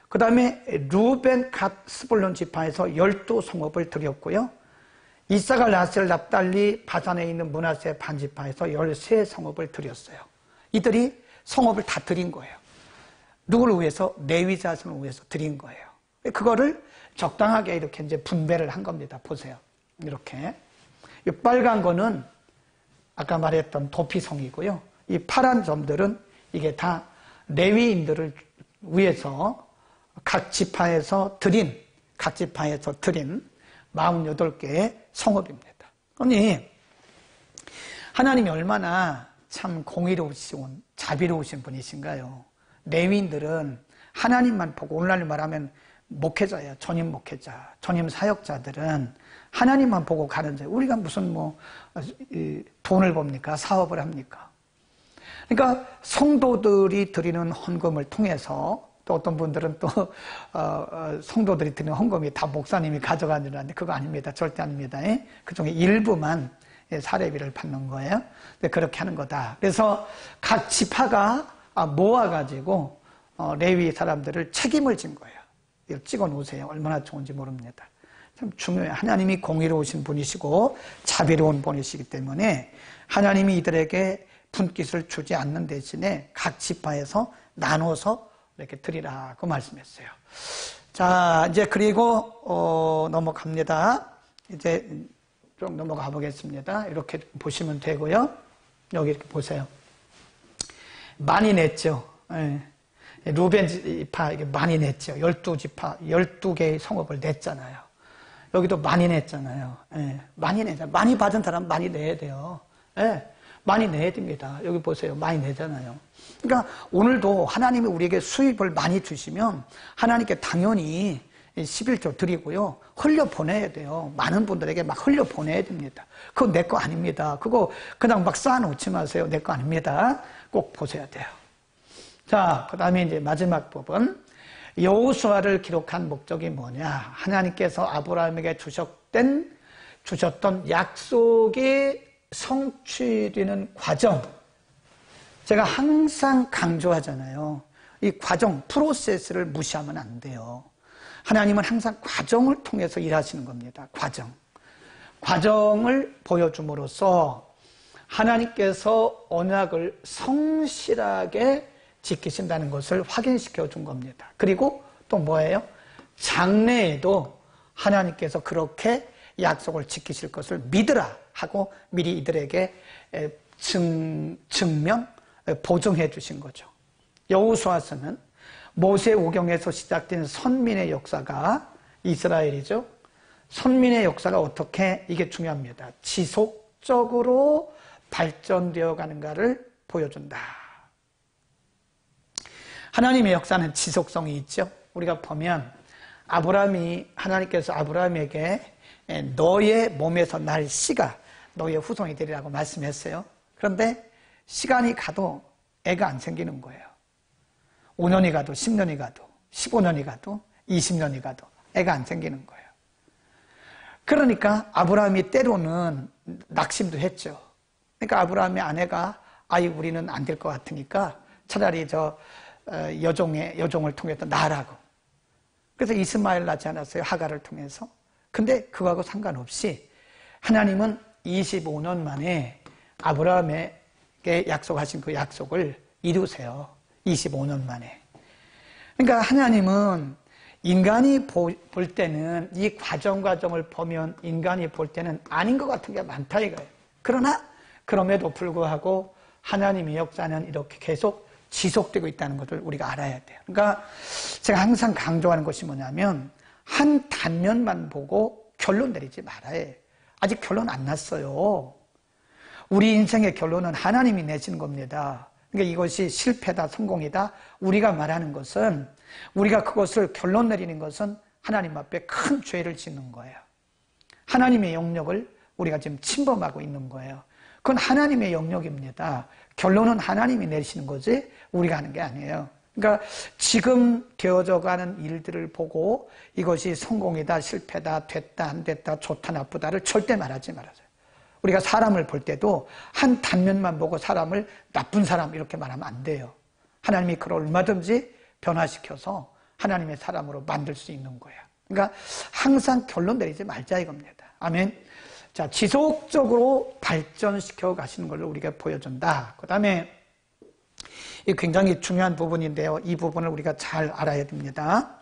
[SPEAKER 1] 그 다음에 루벤, 갓, 스불론 지파에서 12성읍을 드렸고요. 이사갈, 라셀, 납달리, 바산에 있는 므낫세 반지파에서 13성읍을 드렸어요. 이들이 성읍을 다 드린 거예요. 누구를 위해서? 레위 자손을 위해서 드린 거예요. 그거를 적당하게 이렇게 이제 분배를 한 겁니다. 보세요. 이렇게. 이 빨간 거는 아까 말했던 도피성이고요. 이 파란 점들은 이게 다 레위인들을 위해서 각 지파에서 드린 48개의 성읍입니다. 아니, 하나님이 얼마나 참 공의로우신 자비로우신 분이신가요? 레위인들은 하나님만 보고, 오늘날로 말하면 목회자예요. 전임 목회자, 전임 사역자들은 하나님만 보고 가는 자예요. 우리가 무슨 돈을 법니까? 사업을 합니까? 그러니까 성도들이 드리는 헌금을 통해서, 또 어떤 분들은 또 성도들이 드리는 헌금이 다 목사님이 가져가는 줄 아는데 그거 아닙니다. 절대 아닙니다. 그 중에 일부만 사례비를 받는 거예요. 그렇게 하는 거다. 그래서 각 지파가 모아가지고 레위 사람들을 책임을 진 거예요. 이거 찍어 놓으세요. 얼마나 좋은지 모릅니다. 참 중요해요. 하나님이 공의로우신 분이시고 자비로운 분이시기 때문에 하나님이 이들에게 분깃을 주지 않는 대신에 각 지파에서 나눠서 이렇게 드리라고 말씀했어요. 자, 이제 그리고 넘어갑니다. 이제 좀 넘어가 보겠습니다. 이렇게 보시면 되고요. 여기 이렇게 보세요. 많이 냈죠. 루벤 지파 이게 많이 냈죠. 12지파 12개의 성읍을 냈잖아요. 여기도 많이 냈잖아요. 많이 내자. 많이 받은 사람 많이 내야 돼요. 많이 내야 됩니다. 여기 보세요. 많이 내잖아요. 그러니까 오늘도 하나님이 우리에게 수입을 많이 주시면 하나님께 당연히 11조 드리고요. 흘려보내야 돼요. 많은 분들에게 막 흘려보내야 됩니다. 그거 내 거 아닙니다. 그거 그냥 막 쌓아놓지 마세요. 내 거 아닙니다. 꼭 보셔야 돼요. 자, 그 다음에 이제 마지막 부분. 여호수아를 기록한 목적이 뭐냐. 하나님께서 아브라함에게 주셨던 약속의 성취되는 과정. 제가 항상 강조하잖아요. 이 과정, 프로세스를 무시하면 안 돼요. 하나님은 항상 과정을 통해서 일하시는 겁니다. 과정을 보여줌으로써 하나님께서 언약을 성실하게 지키신다는 것을 확인시켜 준 겁니다. 그리고 또 뭐예요? 장래에도 하나님께서 그렇게 약속을 지키실 것을 믿으라 하고 미리 이들에게 증명, 보증해 주신 거죠. 여호수아서는 모세 오경에서 시작된 선민의 역사가 이스라엘이죠. 선민의 역사가 어떻게, 이게 중요합니다. 지속적으로 발전되어 가는가를 보여준다. 하나님의 역사는 지속성이 있죠. 우리가 보면 하나님께서 아브라함에게 너의 몸에서 날 씨가 너의 후손이 되리라고 말씀했어요. 그런데 시간이 가도 애가 안 생기는 거예요. 5년이 가도 10년이 가도 15년이 가도 20년이 가도 애가 안 생기는 거예요. 그러니까 아브라함이 때로는 낙심도 했죠. 그러니까 아브라함의 아내가 우리는 안 될 것 같으니까 차라리 여종을 통해서 낳으라고. 그래서 이스마엘 낳지 않았어요. 하가를 통해서. 근데 그거하고 상관없이 하나님은 25년 만에 아브라함에게 약속하신 그 약속을 이루세요. 25년 만에. 그러니까 하나님은 인간이 볼 때는 이 과정을 보면 인간이 볼 때는 아닌 것 같은 게 많다 이거예요. 그러나 그럼에도 불구하고 하나님의 역사는 이렇게 계속 지속되고 있다는 것을 우리가 알아야 돼요. 그러니까 제가 항상 강조하는 것이 뭐냐면 한 단면만 보고 결론 내리지 말아야 해요. 아직 결론 안 났어요. 우리 인생의 결론은 하나님이 내시는 겁니다. 그러니까 이것이 실패다, 성공이다. 우리가 말하는 것은, 우리가 그것을 결론 내리는 것은 하나님 앞에 큰 죄를 짓는 거예요. 하나님의 영역을 우리가 지금 침범하고 있는 거예요. 그건 하나님의 영역입니다. 결론은 하나님이 내리시는 거지 우리가 하는 게 아니에요. 그러니까 지금 되어져 가는 일들을 보고 이것이 성공이다, 실패다, 됐다, 안 됐다, 좋다, 나쁘다를 절대 말하지 말아요. 우리가 사람을 볼 때도 한 단면만 보고 사람을 나쁜 사람 이렇게 말하면 안 돼요. 하나님이 그걸 얼마든지 변화시켜서 하나님의 사람으로 만들 수 있는 거예요. 그러니까 항상 결론 내리지 말자 이겁니다. 아멘. 자, 지속적으로 발전시켜 가시는 걸 우리가 보여준다. 그 다음에 이 굉장히 중요한 부분인데요. 이 부분을 우리가 잘 알아야 됩니다.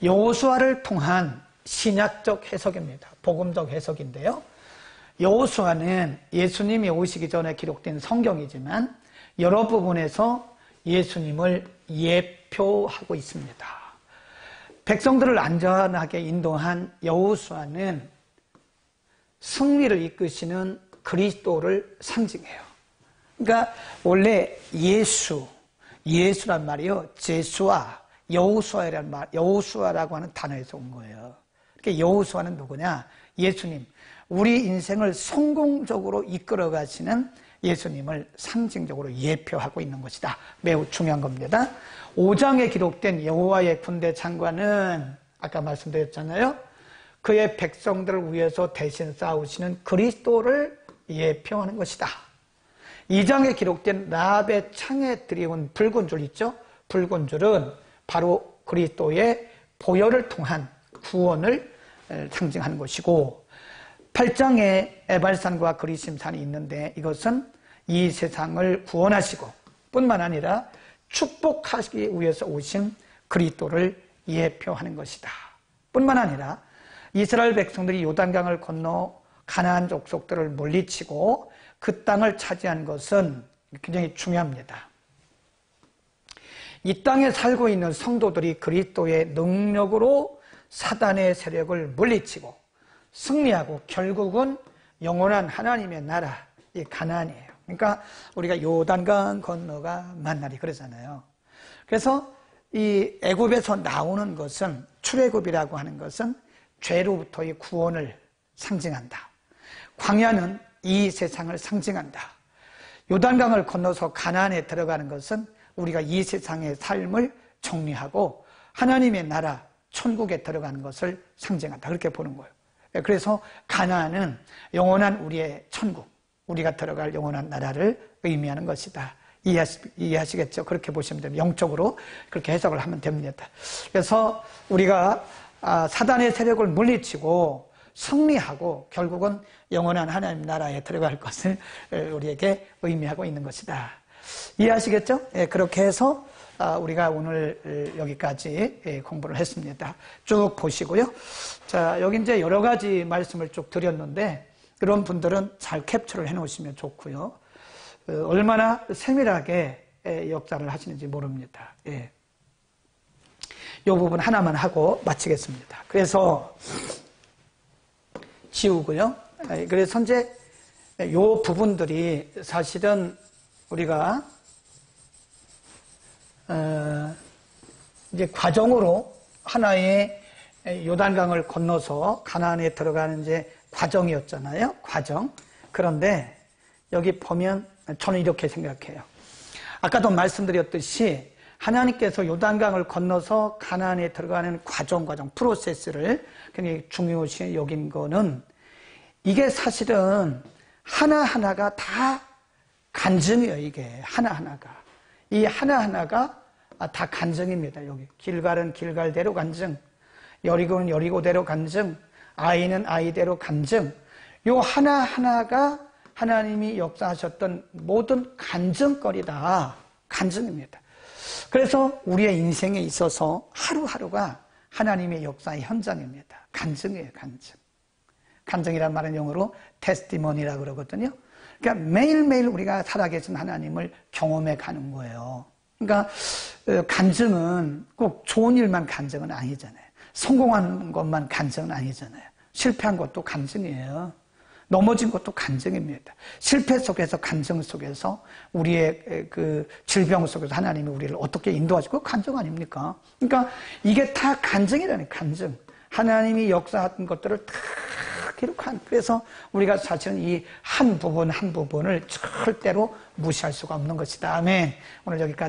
[SPEAKER 1] 여호수아를 통한 신약적 해석입니다. 복음적 해석인데요. 여호수아는 예수님이 오시기 전에 기록된 성경이지만 여러 부분에서 예수님을 예표하고 있습니다. 백성들을 안전하게 인도한 여호수아는 승리를 이끄시는 그리스도를 상징해요. 그러니까 원래 예수란 말이요, 제수아, 여호수아라는 말, 여호수아라고 하는 단어에서 온 거예요. 그러니까 여호수아는 누구냐? 예수님, 우리 인생을 성공적으로 이끌어 가시는 예수님을 상징적으로 예표하고 있는 것이다. 매우 중요한 겁니다. 5장에 기록된 여호와의 군대 장관은 아까 말씀드렸잖아요. 그의 백성들을 위해서 대신 싸우시는 그리스도를 예표하는 것이다. 2장에 기록된 라합의 창에 들이온 붉은 줄 있죠? 붉은 줄은 바로 그리스도의 보혈을 통한 구원을 상징하는 것이고, 8장에 에발산과 그리심산이 있는데 이것은 이 세상을 구원하시고 뿐만 아니라 축복하시기 위해서 오신 그리스도를 예표하는 것이다. 뿐만 아니라 이스라엘 백성들이 요단강을 건너 가나안 족속들을 물리치고 그 땅을 차지한 것은 굉장히 중요합니다. 이 땅에 살고 있는 성도들이 그리스도의 능력으로 사단의 세력을 물리치고 승리하고 결국은 영원한 하나님의 나라, 이 가나안이에요. 그러니까 우리가 요단강 건너가 만나리 그러잖아요. 그래서 이 애굽에서 나오는 것은, 출애굽이라고 하는 것은 죄로부터의 구원을 상징한다. 광야는 이 세상을 상징한다. 요단강을 건너서 가나안에 들어가는 것은 우리가 이 세상의 삶을 정리하고 하나님의 나라, 천국에 들어가는 것을 상징한다. 그렇게 보는 거예요. 그래서 가나안은 영원한 우리의 천국, 우리가 들어갈 영원한 나라를 의미하는 것이다. 이해하시겠죠? 그렇게 보시면 됩니다. 영적으로 그렇게 해석을 하면 됩니다. 그래서 우리가 사단의 세력을 물리치고 승리하고 결국은 영원한 하나님 나라에 들어갈 것을 우리에게 의미하고 있는 것이다. 이해하시겠죠? 그렇게 해서 우리가 오늘 여기까지 공부를 했습니다. 쭉 보시고요. 자, 여기 이제 여러 가지 말씀을 쭉 드렸는데 그런 분들은 잘 캡처를 해 놓으시면 좋고요. 얼마나 세밀하게 역사를 하시는지 모릅니다. 이 부분 하나만 하고 마치겠습니다. 그래서 지우고요. 그래서 이제 이 부분들이 사실은 우리가 이제 과정으로 하나의 요단강을 건너서 가나안에 들어가는 이제 과정이었잖아요. 과정. 그런데 여기 보면 저는 이렇게 생각해요. 아까도 말씀드렸듯이 하나님께서 요단강을 건너서 가나안에 들어가는 과정, 프로세스를 굉장히 중요시 여긴 거는 이게 사실은 하나하나가 다 간증이에요. 이게 하나하나가. 이 하나하나가 다 간증입니다. 여기 길갈은 길갈대로 간증, 여리고는 여리고대로 간증, 아이는 아이대로 간증. 요 하나하나가 하나님이 역사하셨던 모든 간증거리다. 간증입니다. 그래서 우리의 인생에 있어서 하루하루가 하나님의 역사의 현장입니다. 간증이에요, 간증. 간증이란 말은 영어로 테스티머니라고 그러거든요. 그러니까 매일매일 우리가 살아계신 하나님을 경험해 가는 거예요. 그러니까 간증은 꼭 좋은 일만 간증은 아니잖아요. 성공한 것만 간증은 아니잖아요. 실패한 것도 간증이에요. 넘어진 것도 간증입니다. 실패 속에서, 간증 속에서, 우리의 그 질병 속에서 하나님이 우리를 어떻게 인도하시고, 간증 아닙니까? 그러니까 이게 다 간증이라는 간증. 하나님이 역사한 것들을 다 기록한. 그래서 우리가 사실은 이 한 부분 한 부분을 절대로 무시할 수가 없는 것이다. 아멘. 오늘 여기까지.